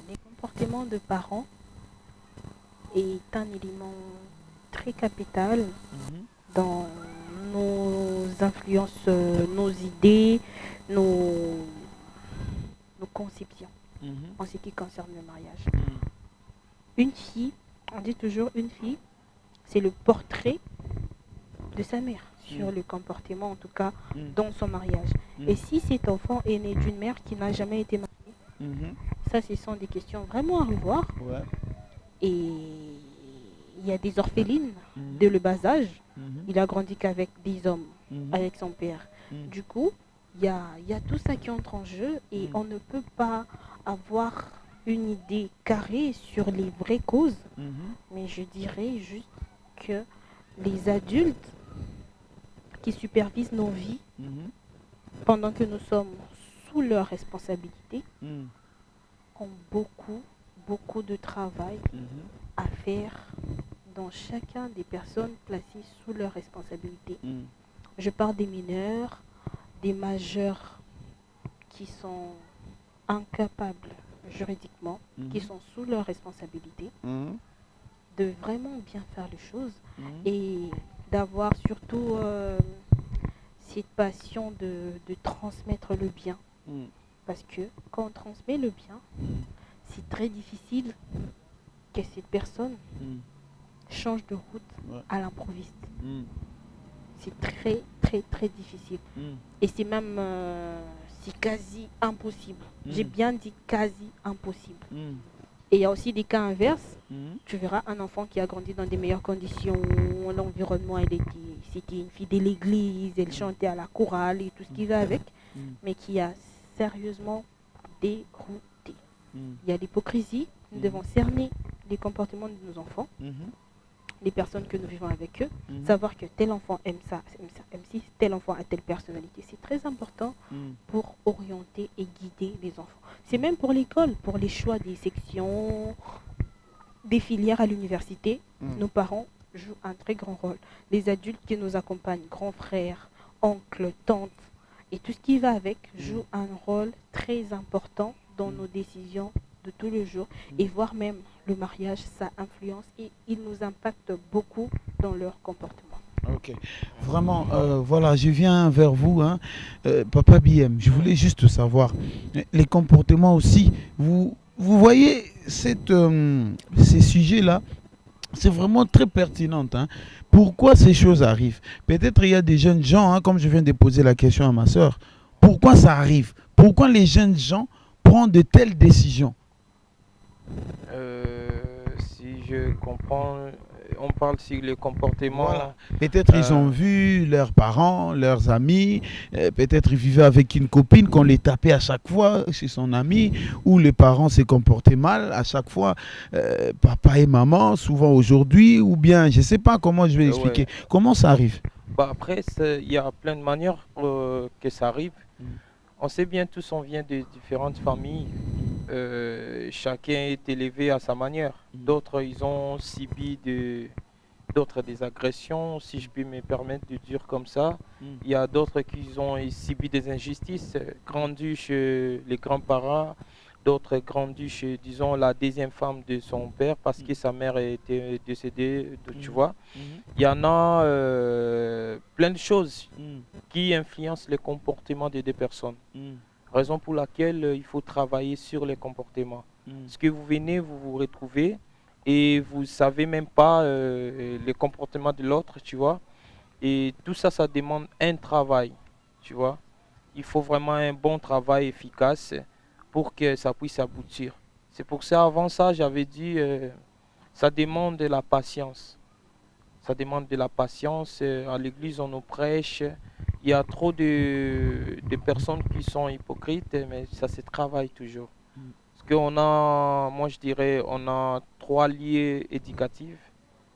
les comportements de parents est un élément très capital dans nos influences, nos idées, nos conceptions en ce qui concerne le mariage. Une fille, on dit toujours une fille, c'est le portrait de sa mère sur le comportement, en tout cas dans son mariage. Et si cet enfant est né d'une mère qui n'a jamais été mariée, ça ce sont des questions vraiment à revoir. Et il y a des orphelines de le bas âge. Il a grandi qu'avec des hommes, avec son père. Du coup, il y a tout ça qui entre en jeu et on ne peut pas avoir une idée carrée sur les vraies causes. Mais je dirais juste que les adultes qui supervisent nos vies pendant que nous sommes sous leur responsabilité ont beaucoup de travail à faire dans chacun des personnes placées sous leur responsabilité. Je parle des mineurs, des majeurs qui sont incapables juridiquement, qui sont sous leur responsabilité, de vraiment bien faire les choses et d'avoir surtout cette passion de transmettre le bien. Parce que quand on transmet le bien, c'est très difficile que cette personne change de route à l'improviste. C'est très difficile. Et c'est même c'est quasi impossible. J'ai bien dit quasi impossible. Et il y a aussi des cas inverses. Tu verras un enfant qui a grandi dans des meilleures conditions, l'environnement, c'était une fille de l'église, elle chantait à la chorale et tout ce qui va avec, mais qui a sérieusement dérouté. Il y a l'hypocrisie. Nous devons cerner les comportements de nos enfants, les personnes que nous vivons avec eux, savoir que tel enfant aime ça, aime ci, tel enfant a telle personnalité. C'est très important pour orienter et guider les enfants. C'est même pour l'école, pour les choix des sections, des filières à l'université. Nos parents jouent un très grand rôle. Les adultes qui nous accompagnent, grands frères, oncles, tantes, et tout ce qui va avec, jouent un rôle très important dans nos décisions de tous les jours, et voire même le mariage, ça influence et il nous impacte beaucoup dans leur comportement. Ok, vraiment, voilà, je viens vers vous, hein. Papa BM, je voulais juste savoir, les comportements aussi, vous voyez ces sujets-là, C'est vraiment très pertinent. Hein. Pourquoi ces choses arrivent? Peut-être il y a des jeunes gens, hein, comme je viens de poser la question à ma soeur, pourquoi ça arrive? Pourquoi les jeunes gens prennent de telles décisions? Si je comprends, on parle sur le comportement. Voilà. Peut-être ils ont euh, vu leurs parents, leurs amis, peut-être ils vivaient avec une copine qu'on les tapait à chaque fois chez son ami, ou les parents se comportaient mal à chaque fois, papa et maman, souvent aujourd'hui, ou bien je ne sais pas comment je vais expliquer. ouais. Comment ça arrive? Bah après, il y a plein de manières que ça arrive. Mm. On sait bien tous, on vient de différentes familles. Chacun est élevé à sa manière. Mm. D'autres, ils ont subi d'autres des agressions, si je puis me permettre de dire comme ça. Mm. Il y a d'autres qui ont subi des injustices, grandis chez les grands-parents, d'autres grandis chez, disons, la deuxième femme de son père parce que sa mère était décédée, tu Mm. vois. Mhm. Il y en a plein de choses Mm. qui influencent le comportement des deux personnes. Mm. Raison pour laquelle il faut travailler sur les comportements. Mm. Parce que vous venez, vous vous retrouvez et vous ne savez même pas le comportement de l'autre, tu vois. Et tout ça, ça demande un travail, tu vois. Il faut vraiment un bon travail efficace pour que ça puisse aboutir. C'est pour ça, avant ça, j'avais dit, ça demande de la patience. Ça demande de la patience. À l'église, on nous prêche. Il y a trop de personnes qui sont hypocrites, mais ça se travaille toujours. Mm. Parce qu'on a, moi je dirais, on a trois liés éducatifs.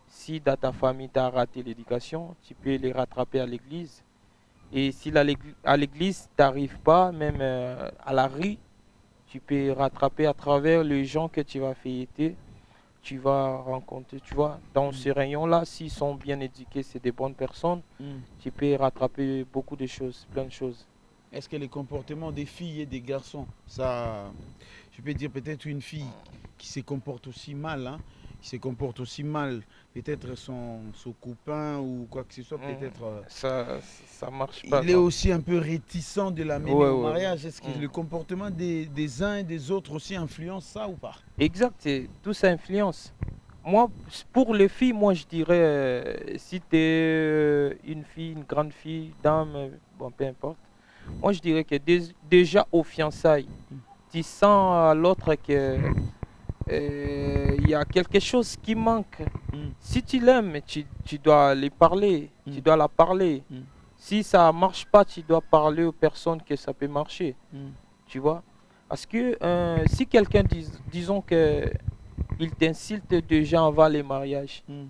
Si dans ta famille, tu as raté l'éducation, tu peux les rattraper à l'église. Et si à l'église, tu n'arrives pas, même à la rue, tu peux rattraper à travers les gens que tu vas fêter, tu vas rencontrer, tu vois, dans Mm. ces rayons-là, s'ils sont bien éduqués, c'est des bonnes personnes, Mm. tu peux rattraper beaucoup de choses, plein de choses. Est-ce que les comportements des filles et des garçons, ça, je peux dire peut-être une fille qui se comporte aussi mal, hein, qui se comporte aussi mal, peut-être son copain ou quoi que ce soit, Hmm. peut-être Ça marche pas, il est non. aussi un peu réticent de l'amener Ouais, au ouais, ouais. mariage. Est-ce que Hmm. le comportement des uns et des autres aussi influence ça ou pas? Exact, tout ça influence. Moi, pour les filles, moi je dirais, si tu es une fille, une grande fille, dame, bon, peu importe, moi je dirais que déjà aux fiançailles, Mm. tu sens à l'autre que il y a quelque chose qui manque. Mm. Si tu l'aimes, tu dois lui parler, tu Mm. dois la parler. Mm. Si ça marche pas, tu dois parler aux personnes que ça peut marcher, Mm. tu vois. Parce que si quelqu'un, disons que il t'insulte déjà avant les mariages, Mm.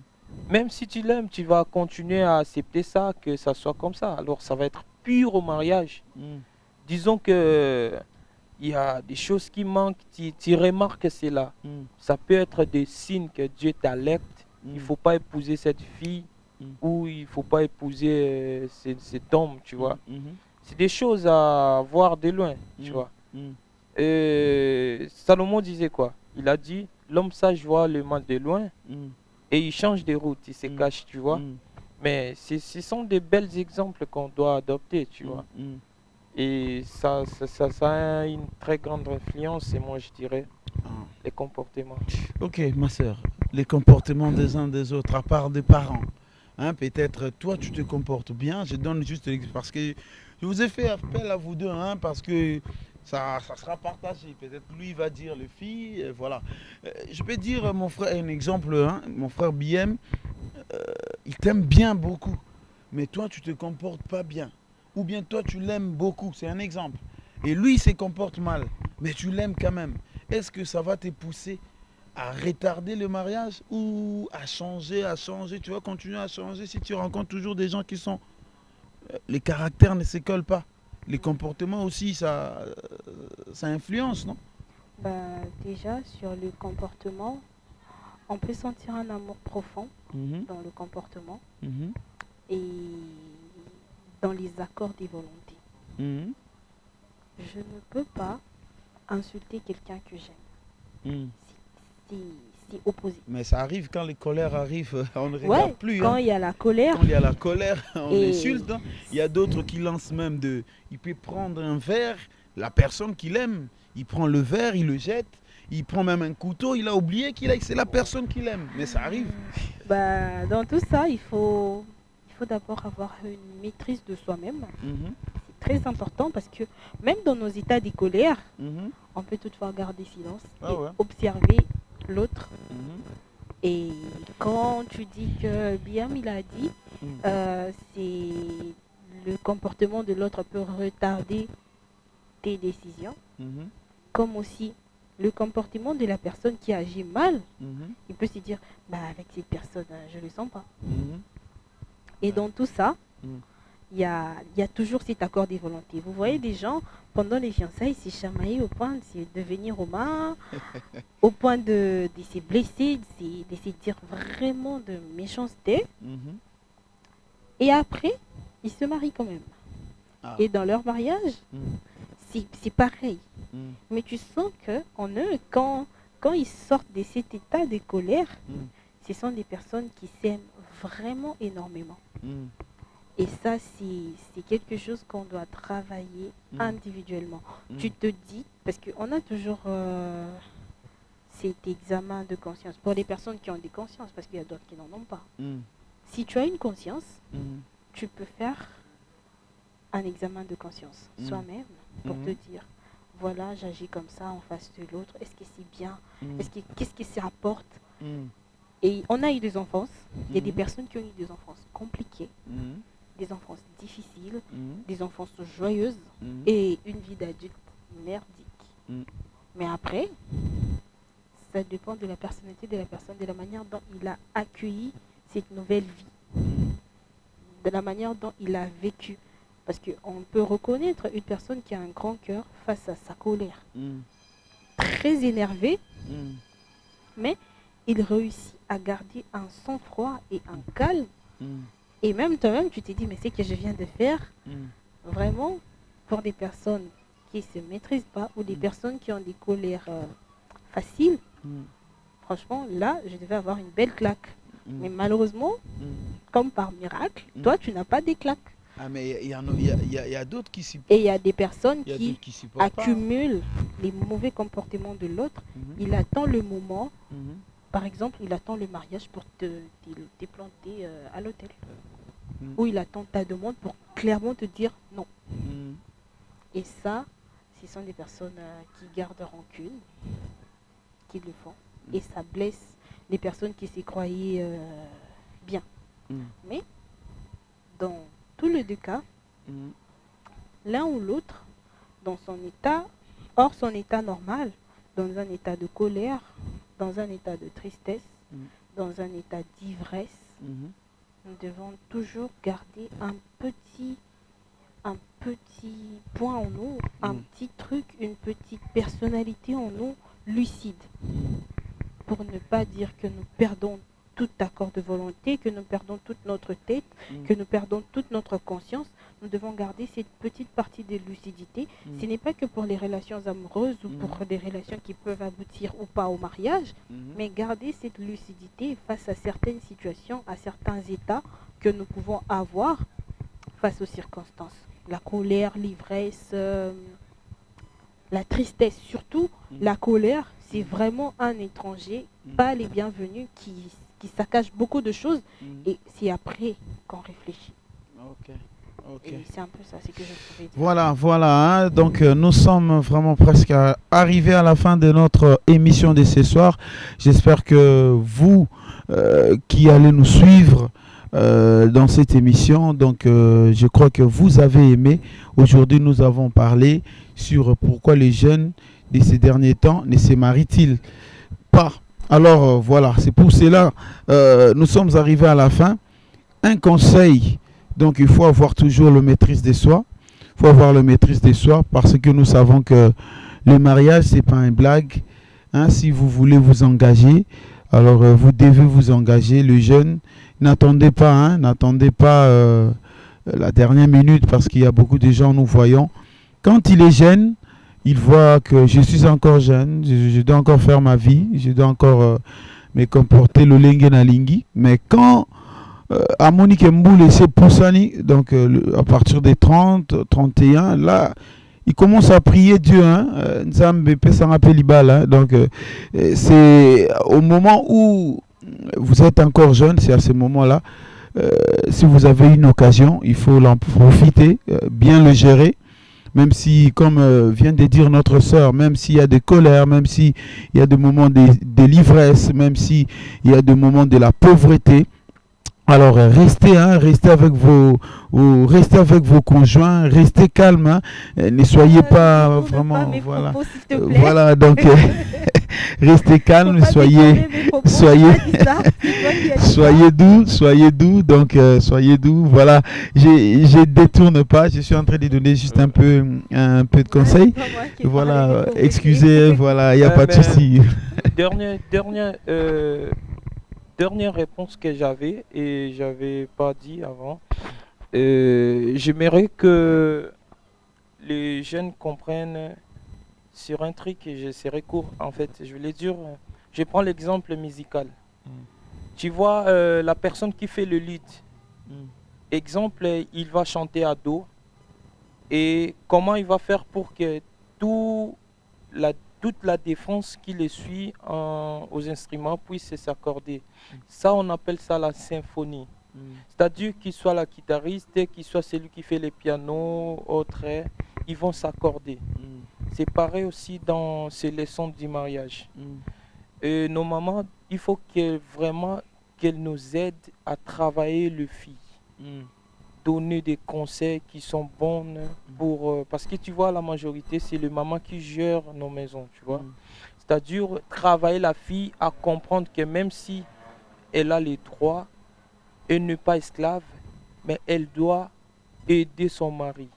même si tu l'aimes, tu vas continuer à accepter ça, que ça soit comme ça. Alors ça va être pur au mariage. Mm. Disons que il y a des choses qui manquent, tu remarques cela. Mm. Ça peut être des signes que Dieu t'alerte. Il ne Mm. faut pas épouser cette fille Mm. ou il ne faut pas épouser cet homme, tu vois. Mhm. C'est des choses à voir de loin, tu Mm. vois. Mm. Salomon disait quoi? Il a dit, l'homme sage voit le mal de loin Mm. et il change de route, il se Mm. cache, tu vois. Mm. Mais ce sont des belles exemples qu'on doit adopter, tu vois. Mm. Et ça a une très grande influence, et moi je dirais, Ah. les comportements. Ok, ma soeur, les comportements des uns des autres, à part des parents. Hein, peut-être toi tu te comportes bien, je donne juste parce que je vous ai fait appel à vous deux, hein, parce que ça sera partagé. Peut-être lui va dire les filles, voilà. Je peux dire mon frère un exemple, hein, mon frère BM, il t'aime bien beaucoup, mais toi tu te comportes pas bien. Ou bien toi tu l'aimes beaucoup, c'est un exemple. Et lui il se comporte mal, mais tu l'aimes quand même. Est-ce que ça va te pousser à retarder le mariage ou à changer, tu vas continuer à changer si tu rencontres toujours des gens qui sont... Les caractères ne se collent pas. Les comportements aussi, ça influence, non? Déjà, sur le comportement, on peut sentir un amour profond Mhm, dans le comportement mhm, et dans les accords des volontés. mhm, Je ne peux pas insulter quelqu'un que j'aime. mhm. Si, si opposé. Mais ça arrive quand les colères arrivent, on ne regarde Ouais, plus. quand Hein. il y a la colère, Quand il y a la colère, on Et- insulte. Hein. Il y a d'autres qui lancent même de... Il peut prendre un verre, la personne qu'il aime, il prend le verre, il le jette, il prend même un couteau, il a oublié c'est la personne qu'il aime. Mais ça arrive. Dans tout ça, il faut d'abord avoir une maîtrise de soi-même. C'est très important parce que même dans nos états de colère, on peut toutefois garder silence et observer l'autre. Et quand tu dis que Biam il a dit, c'est le comportement de l'autre peut retarder tes décisions, comme aussi le comportement de la personne qui agit mal, il peut se dire, avec cette personne, je ne le sens pas. Et dans tout ça, il y a toujours cet accord des volontés. Vous voyez des gens, pendant les fiançailles, s'est chamaillé au point de devenir romain, au point de se blesser, de se dire vraiment de méchanceté. Et après, ils se marient quand même. Et dans leur mariage, c'est pareil. Mais tu sens qu'en eux, quand ils sortent de cet état de colère, ce sont des personnes qui s'aiment vraiment énormément. Et ça, c'est quelque chose qu'on doit travailler individuellement. Tu te dis, parce qu'on a toujours cet examen de conscience. Pour les personnes qui ont des consciences, parce qu'il y a d'autres qui n'en ont pas. Si tu as une conscience, tu peux faire un examen de conscience soi-même pour te dire, voilà, j'agis comme ça en face de l'autre. Est-ce que c'est bien? Qu'est-ce que ça apporte? Et on a eu des enfances. Il y a des personnes qui ont eu des enfances compliquées, des enfances difficiles, des enfances joyeuses et une vie d'adulte merdique. Mais après, ça dépend de la personnalité de la personne, de la manière dont il a accueilli cette nouvelle vie, de la manière dont il a vécu. Parce qu'on peut reconnaître une personne qui a un grand cœur face à sa colère. Très énervé, mais il réussit à garder un sang-froid et un calme. Et même toi-même, tu te dis, mais c'est que je viens de faire, vraiment, pour des personnes qui ne se maîtrisent pas ou des personnes qui ont des colères faciles, franchement, là, je devais avoir une belle claque. Mais malheureusement, comme par miracle, toi, tu n'as pas des claques. Mais il y a d'autres qui s'y portent. Et il y a des personnes qui accumulent les mauvais comportements de l'autre. Il attend le moment, par exemple, il attend le mariage pour te planter à l'hôtel. Ou il attend ta demande pour clairement te dire non. Et ça, ce sont des personnes qui gardent rancune, qui le font. Et ça blesse les personnes qui s'y croyaient bien. Mais dans tous les deux cas, l'un ou l'autre, dans son état, hors son état normal, dans un état de colère, dans un état de tristesse, dans un état d'ivresse, nous devons toujours garder un petit point en nous, un petit truc, une petite personnalité en nous lucide, pour ne pas dire que nous perdons tout accord de volonté, que nous perdons toute notre tête, que nous perdons toute notre conscience. Nous devons garder cette petite partie de lucidité. Ce n'est pas que pour les relations amoureuses ou pour des relations qui peuvent aboutir ou pas au mariage, mais garder cette lucidité face à certaines situations, à certains états que nous pouvons avoir face aux circonstances. La colère, l'ivresse, la tristesse, surtout la colère, c'est vraiment un étranger, pas les bienvenus, qui saccage beaucoup de choses, et c'est après qu'on réfléchit. Et c'est un peu ça, c'est que je pouvais dire. Voilà. Donc nous sommes vraiment presque arrivés à la fin de notre émission de ce soir. J'espère que vous qui allez nous suivre dans cette émission, donc je crois que vous avez aimé. Aujourd'hui, nous avons parlé sur pourquoi les jeunes de ces derniers temps ne se marient-ils pas. Alors voilà, c'est pour cela nous sommes arrivés à la fin. Un conseil, donc il faut avoir toujours le maîtrise de soi. Il faut avoir le maîtrise de soi parce que nous savons que le mariage, c'est pas une blague. Si vous voulez vous engager, alors vous devez vous engager. Le jeune, n'attendez pas la dernière minute parce qu'il y a beaucoup de gens, nous voyons. Quand il est jeune, il voit que je suis encore jeune, je dois encore faire ma vie, je dois encore me comporter le lingue na lingi. Mais quand à Monique Mboul et ses Poussani, donc à partir des 30, 31, là, il commence à prier Dieu, hein. Nzambe pesa ngape libala, hein. Donc, c'est au moment où vous êtes encore jeune, c'est à ce moment-là. Si vous avez une occasion, il faut l'en profiter, bien le gérer. Même si, comme vient de dire notre sœur, même s'il y a des colères, même s'il y a des moments de l'ivresse, même s'il y a des moments de la pauvreté, alors restez restez avec vos conjoints, restez calme, hein. Ne soyez pas vraiment, pas mes voilà, propos, s'il te plaît. voilà, donc restez calme, Faut pas déformer mes propos, soyez, j'ai pas dit ça, c'est toi qui as dit ça. soyez doux, donc soyez doux, voilà. Je détourne pas, je suis en train de donner juste un peu de conseils. C'est pas moi qui ai parlé Voilà, de pauvreté. excusez, voilà, il n'y a pas de mais souci. Dernière réponse que j'avais et j'avais pas dit avant. J'aimerais que les jeunes comprennent sur un truc et je serai court en fait. Je vais les dire. Je prends l'exemple musical. Tu vois la personne qui fait le lead. Exemple, il va chanter à dos et comment il va faire pour que toute la défense qui le suit aux instruments puisse s'accorder. Ça, on appelle ça la symphonie. C'est-à-dire qu'il soit la guitariste, qu'il soit celui qui fait les pianos, autres, ils vont s'accorder. C'est pareil aussi dans ces leçons du mariage. Et nos mamans, il faut vraiment qu'elles nous aident à travailler le fil. Donner des conseils qui sont bons pour... parce que tu vois, la majorité, c'est les mamans qui gèrent nos maisons, tu vois. C'est-à-dire travailler la fille à comprendre que même si elle a les droits, elle n'est pas esclave, mais elle doit aider son mari.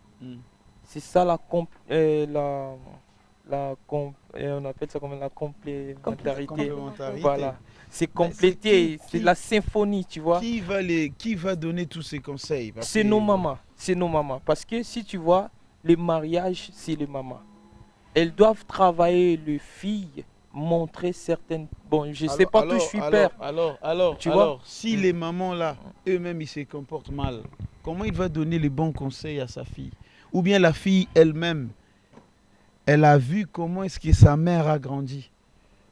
C'est ça on appelle ça comme la complémentarité. Voilà. C'est compléter, c'est la symphonie, tu vois. Qui va donner tous ces conseils? C'est nos mamans, c'est nos mamans. Parce que si tu vois, les mariages, c'est les mamans. Elles doivent travailler les filles, montrer certaines... Bon, je ne sais pas tout, je suis père. Tu vois? Si les mamans là, eux-mêmes, ils se comportent mal, comment il va donner les bons conseils à sa fille? Ou bien la fille elle-même, elle a vu comment est-ce que sa mère a grandi.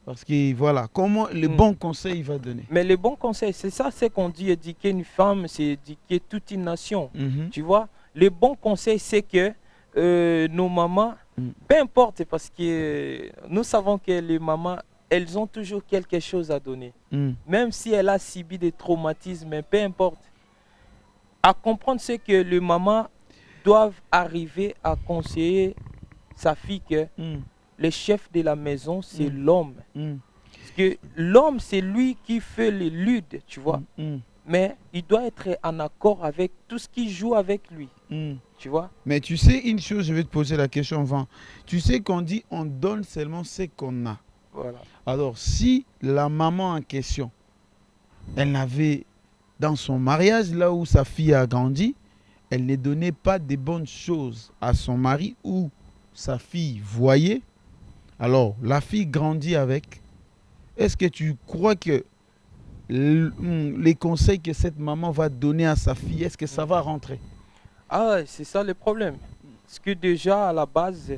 Parce que voilà, comment les bons conseils il va donner. Mais les bons conseils, c'est ça, c'est qu'on dit éduquer une femme, c'est éduquer toute une nation. Tu vois, les bons conseils, c'est que nos mamans, peu importe, parce que nous savons que les mamans, elles ont toujours quelque chose à donner. Même si elle a subi des traumatismes, peu importe. À comprendre, c'est que les mamans doivent arriver à conseiller sa fille que le chef de la maison, c'est l'homme. Parce que l'homme, c'est lui qui fait les ludes, tu vois. Mais il doit être en accord avec tout ce qui joue avec lui. Tu vois. Mais tu sais une chose, je vais te poser la question avant. Tu sais qu'on dit on donne seulement ce qu'on a. Voilà. Alors si la maman en question, elle n'avait dans son mariage, là où sa fille a grandi, elle ne donnait pas de bonnes choses à son mari ou sa fille voyait, alors la fille grandit avec. Est-ce que tu crois que les conseils que cette maman va donner à sa fille, est-ce que ça va rentrer? Ah, c'est ça le problème. Parce que déjà, à la base,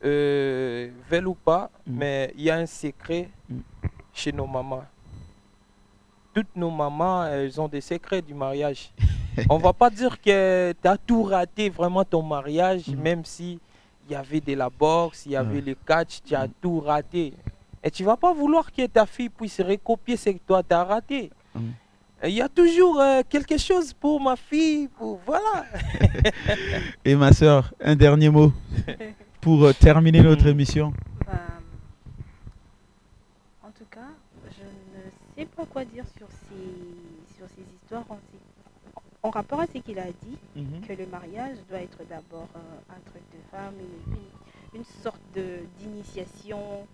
veulent ou pas, mais il y a un secret chez nos mamans. Toutes nos mamans, elles ont des secrets du mariage. On va pas dire que tu as tout raté vraiment ton mariage, même si il y avait de la boxe, il y avait le catch, tu as tout raté. Et tu vas pas vouloir que ta fille puisse recopier ce que toi tu as raté. Il y a toujours quelque chose pour ma fille, voilà. Et ma soeur, un dernier mot pour terminer notre émission. En tout cas, je ne sais pas quoi dire sur ces histoires en rapport à ce qu'il a dit, que le mariage doit être d'abord un truc de femme, une sorte d'initiation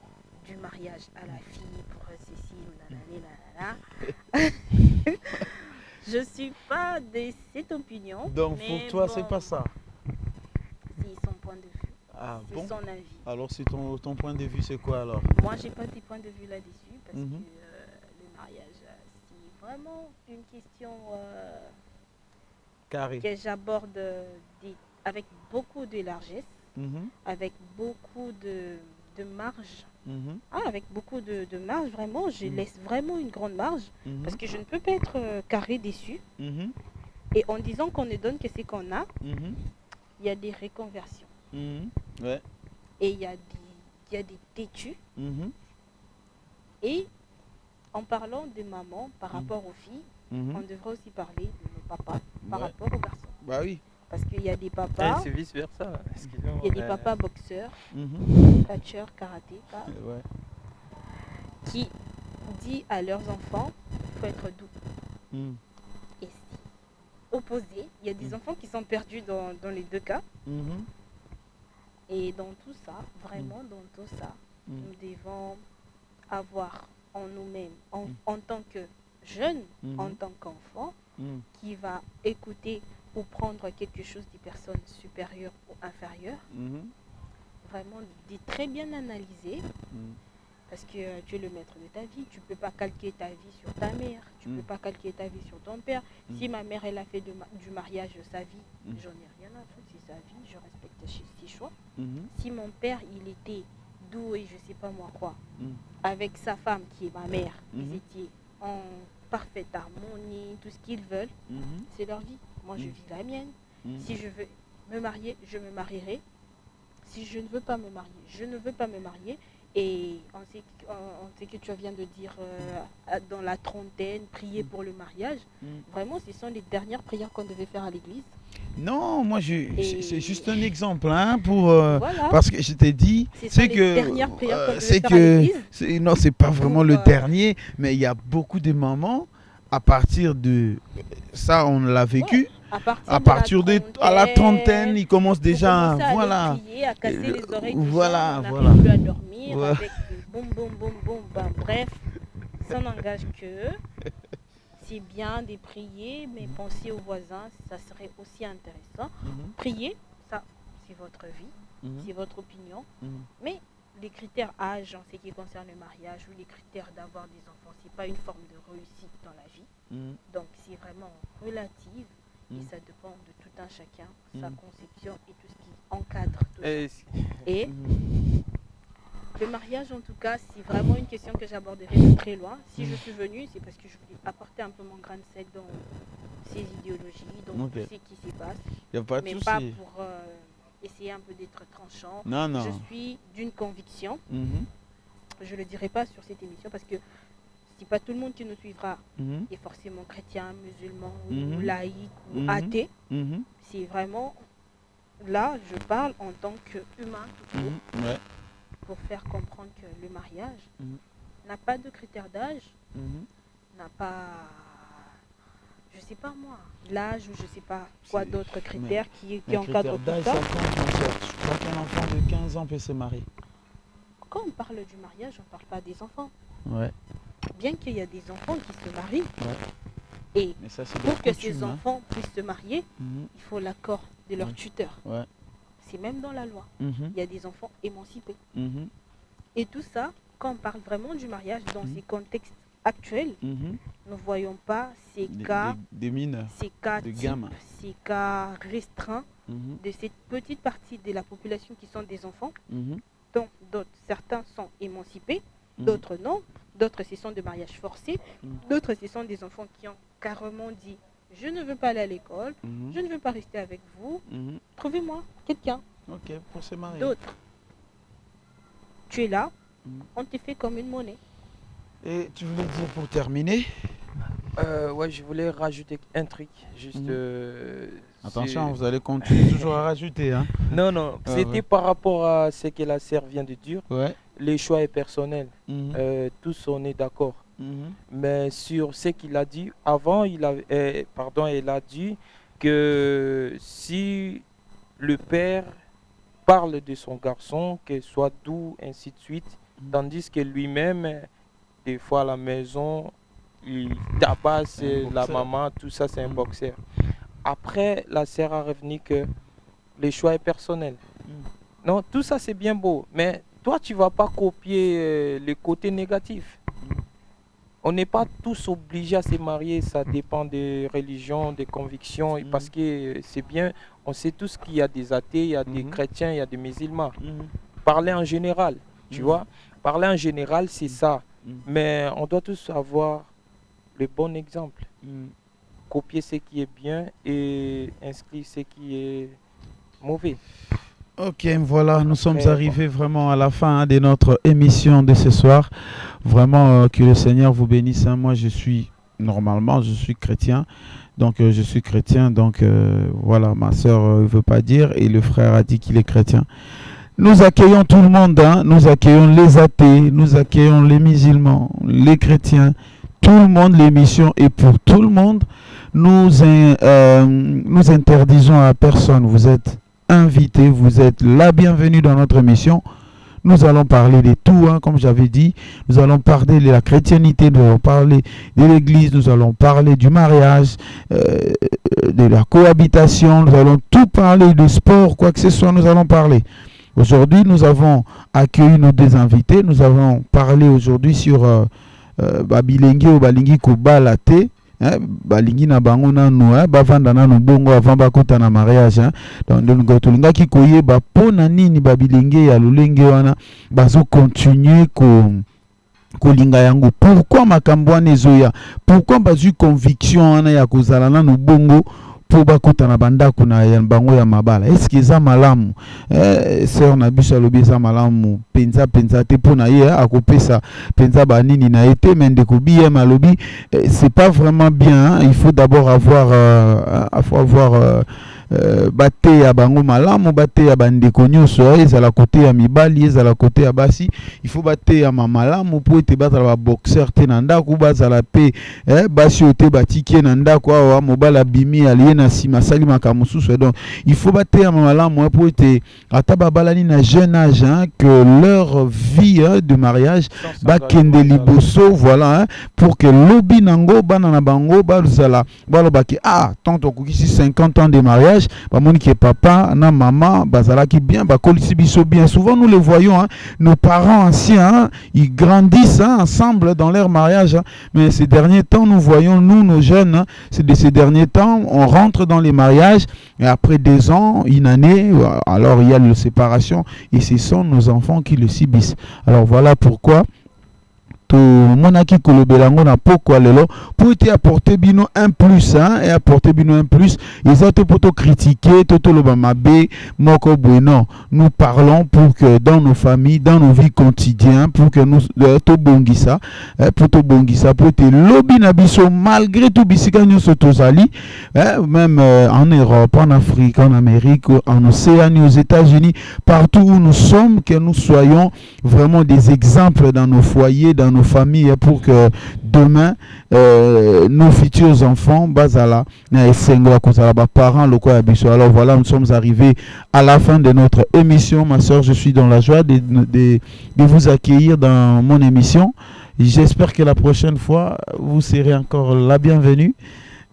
du mariage à la fille pour ceci, nanana. Je ne suis pas de cette opinion. Donc pour toi, c'est pas ça. C'est son point de vue. C'est son avis. Alors c'est ton point de vue, c'est quoi alors? Moi, j'ai pas de point de vue là-dessus parce que le mariage, c'est vraiment une question carré que j'aborde avec beaucoup de largesse. Mhm. avec beaucoup de marge. Mhm. Ah, avec beaucoup de marge, vraiment, je Mhm. laisse vraiment une grande marge Mhm. parce que je ne peux pas être carré dessus. Mhm. Et en disant qu'on ne donne que ce qu'on a, Mhm. il y a des reconversions. Mhm. Ouais. Et il y a des têtus. Mhm. Et en parlant de maman par Mhm. rapport aux filles, Mhm. on devrait aussi parler de nos papas par Ouais. rapport aux garçons. Bah oui. Parce qu'il y a des Et papas, c'est vice-versa. Excusez-moi. il y a des papas boxeurs, Mhm. catcheurs, karatéka, Ouais. qui disent à leurs enfants, il faut être doux. Mhm. Et si opposé, il y a des enfants qui sont perdus dans les deux cas. Mhm. Et dans tout ça, vraiment dans tout ça, Mhm. nous devons avoir en nous-mêmes, en tant que jeunes, en Mhm. tant qu'enfants, Mhm. qui va écouter ou prendre quelque chose des personnes supérieures ou inférieures, Mhm. vraiment de très bien analyser, Mhm. parce que tu es le maître de ta vie, tu ne peux pas calquer ta vie sur ta mère, tu ne peux pas calquer ta vie sur ton père. Si ma mère, elle a fait du mariage sa vie, j'en ai rien à foutre, c'est sa vie, je respecte ses choix. Mhm. Si mon père, il était doux et je sais pas moi quoi, Mhm. avec sa femme qui est ma mère, ils Mhm. étaient en parfaite harmonie, tout ce qu'ils veulent, Mhm. c'est leur vie. Moi, je Mhm. vis la mienne. Mhm. Si je veux me marier, je me marierai. Si je ne veux pas me marier, je ne veux pas me marier. Et on sait que tu viens de dire dans la trentaine, prier pour le mariage. Vraiment, ce sont les dernières prières qu'on devait faire à l'église. Non, moi Et- c'est juste un exemple hein, pour Voilà. parce que je t'ai dit Ce sont c'est les que dernières prières qu'on devait c'est faire à que l'église. non, c'est pas vraiment Pour, le dernier, mais il y a beaucoup de mamans à partir de ça on l'a vécu. Ouais, À partir de à la trentaine, ils commencent déjà commencer à voilà. aller prier, à casser les oreilles des Voilà, gens, on voilà. n'arrive plus à dormir Voilà. avec boum boum boum boum, ben, bref, ça n'engage que c'est bien de prier, mais penser aux voisins, ça serait aussi intéressant. Mhm. Prier, ça, c'est votre vie, Mhm. c'est votre opinion, Mhm. mais les critères âge en ce qui concerne le mariage ou les critères d'avoir des enfants, c'est pas une forme de réussite dans la vie. Mhm. Donc c'est vraiment relative et Mhm. ça dépend de tout un chacun, sa Mhm. conception et tout ce qui encadre tout ça. Et Mhm. le mariage, en tout cas, c'est vraiment une question que j'aborderai de très loin. Si je suis venue, c'est parce que je voulais apporter un peu mon grain de sel dans ces idéologies, dans Ok. tout ce qui se passe, Y a pas de mais souci. pas pour essayer un peu d'être tranchant. Non, non. Je suis d'une conviction, Mhm. je ne le dirai pas sur cette émission parce que c'est pas tout le monde qui nous suivra Mhm. est forcément chrétien, musulman ou Mhm. laïque ou Mhm. athée. Mhm. C'est vraiment là, je parle en tant qu'humain tout court, Mhm. Ouais. pour faire comprendre que le mariage Mhm. n'a pas de critère d'âge, Mhm. n'a pas, je sais pas moi, l'âge ou je sais pas quoi C'est- d'autres mais- critères qui Mais encadrent critère tout d'âge, ça. ça compte en fait. Je crois qu'un enfant de 15 ans peut se marier. Quand on parle du mariage, on parle pas des enfants. Ouais. Bien qu'il y a des enfants qui se marient, Ouais. et Mais ça, c'est pour des que ces coutumes, hein. enfants puissent se marier, Mhm. il faut l'accord de leur Ouais. tuteur. Ouais. C'est même dans la loi. Mhm. Il y a des enfants émancipés. Mhm. Et tout ça, quand on parle vraiment du mariage dans Mhm. ces contextes actuels, Mhm. nous ne voyons pas ces Des, cas, des mineurs. ces cas des types, gamins. ces cas restreints Mhm. de cette petite partie de la population qui sont des enfants, Mhm. dont d'autres, certains sont émancipés, Mhm. d'autres non, d'autres ce sont des mariages forcés, Mhm. d'autres ce sont des enfants qui ont carrément dit je ne veux pas aller à l'école, Mhm. je ne veux pas rester avec vous, Mhm. trouvez-moi quelqu'un Ok, pour se marier. d'autre. Tu es là, Mhm. on te fait comme une monnaie. Et tu voulais dire pour terminer? Ouais, je voulais rajouter un truc. Juste. Attention, c'est- vous allez continuer toujours à rajouter. Hein. Non, non, Ah, c'était ouais. par rapport à ce que la sœur vient de dire. Ouais. Les choix est personnel. Mhm. Tous on est d'accord. Mhm. Mais sur ce qu'il a dit avant, il a dit que si le père parle de son garçon, qu'il soit doux, ainsi de suite, tandis que lui-même, des fois à la maison, il tabasse C'est un la boxeur. maman, tout ça, c'est un Mm. boxeur. Après, la sœur a revenu que les choix est personnel. Mm. Non, tout ça, c'est bien beau, mais toi, tu vas pas copier les côtés négatifs. on n'est pas tous obligés à se marier, ça dépend des religions, des convictions, parce que c'est bien, on sait tous qu'il y a des athées, il y a des chrétiens, il y a des musulmans. Parler en général, tu vois, parler en général, c'est ça. Mais on doit tous avoir le bon exemple. Copier ce qui est bien et inscrire ce qui est mauvais. Ok, voilà, nous sommes arrivés vraiment à la fin de notre émission de ce soir. Vraiment, que le Seigneur vous bénisse. Moi, je suis chrétien. Donc, je suis chrétien. Donc, voilà, ma soeur ne veut pas dire. Et le frère a dit qu'il est chrétien. Nous accueillons tout le monde. Nous accueillons les athées. Nous accueillons les musulmans, les chrétiens. Tout le monde, l'émission est pour tout le monde. Nous interdisons à personne. Vous êtes invités, vous êtes la bienvenue dans notre émission. Nous allons parler de tout, comme j'avais dit. Nous allons parler de la chrétienté, nous allons parler de l'église, nous allons parler du mariage, de la cohabitation, nous allons tout parler de sport, quoi que ce soit, nous allons parler. Aujourd'hui, nous avons accueilli nos deux invités. Nous avons parlé aujourd'hui sur Babilengi ou Balingi Kobalate. Balingi na bango nanu bavanda nanu bongo avant bakota na mariage donc tolingaki koyeba pona nini babilenge ya lolenge wana bazo continuer kolinga yango, pourquoi makambo wana ezoya, pourquoi bazwi conviction wana ya kozala nanu bongo po bakota na bandako na ya bango ya mabala. Est-ce que eza malamu? Sœur na biso alobi eza malamu penza te pona ye akopesa penza banini na été mendeko biem alobi c'est pas vraiment bien. Il faut d'abord avoir bate ya bango malamu, bate ya bandeko nyonso ezala côté ya mibali ezala côté ya basi. Il faut bate ya malamu po ete bazala ba boxeur te na ndako, bazala pe basi ote batike na ndako awa mobala bimi aliye na sima sali makambo susu. Donc il faut bate ya malamu po ete ata babalani na jeune âge que leur vie de mariage bakende liboso, voilà, pour que lobi nango bana na bango bazala balobaki tonto kokisi 50 ans de mariage bamoni que papa na maman bazala qui bien bakolisi biso bien. Souvent nous les voyons nos parents anciens ils grandissent ensemble dans leur mariage, mais ces derniers temps nous voyons nos jeunes c'est de ces derniers temps on rentre dans les mariages et après 2 ans, une année, alors il y a la séparation et ce sont nos enfants qui le subissent. Alors voilà pourquoi monaki kolobelango na poko lelo pour te apporter bino un plus et apporter bino un plus ils ont poto critiquer toto loba mabe moko bueno. Nous parlons pour que dans nos familles, dans nos vies quotidiennes, pour que nous to bongisa pour te lobi na biso malgré tout bisika nyonso tozali même en Europe, en Afrique, en Amérique, en Océanie, aux États-Unis, partout où nous sommes, que nous soyons vraiment des exemples dans nos foyers, dans nos familles, pour que demain nos futurs enfants bazala na esengola kozala ba parents loko ya biso. Alors voilà, nous sommes arrivés à la fin de notre émission. Ma soeur, je suis dans la joie de vous accueillir dans mon émission. J'espère que la prochaine fois vous serez encore la bienvenue.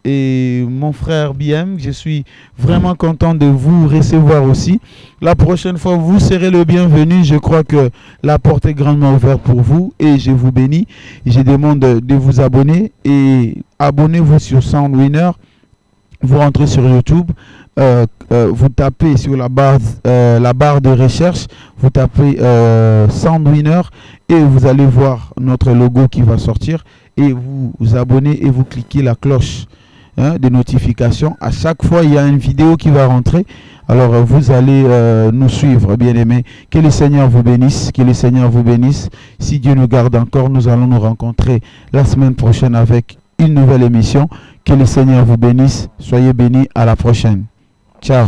Et mon frère BM, je suis vraiment content de vous recevoir aussi. La prochaine fois, vous serez le bienvenu. Je crois que la porte est grandement ouverte pour vous et je vous bénis. Je demande de vous abonner et abonnez-vous sur Soundwinner. Vous rentrez sur YouTube, vous tapez sur la barre de recherche, vous tapez Soundwinner et vous allez voir notre logo qui va sortir et vous vous abonnez et vous cliquez la cloche de notification. À chaque fois, il y a une vidéo qui va rentrer. Alors, vous allez nous suivre, bien-aimés. Que le Seigneur vous bénisse. Que le Seigneur vous bénisse. Si Dieu nous garde encore, nous allons nous rencontrer la semaine prochaine avec une nouvelle émission. Que le Seigneur vous bénisse. Soyez bénis. À la prochaine. Ciao.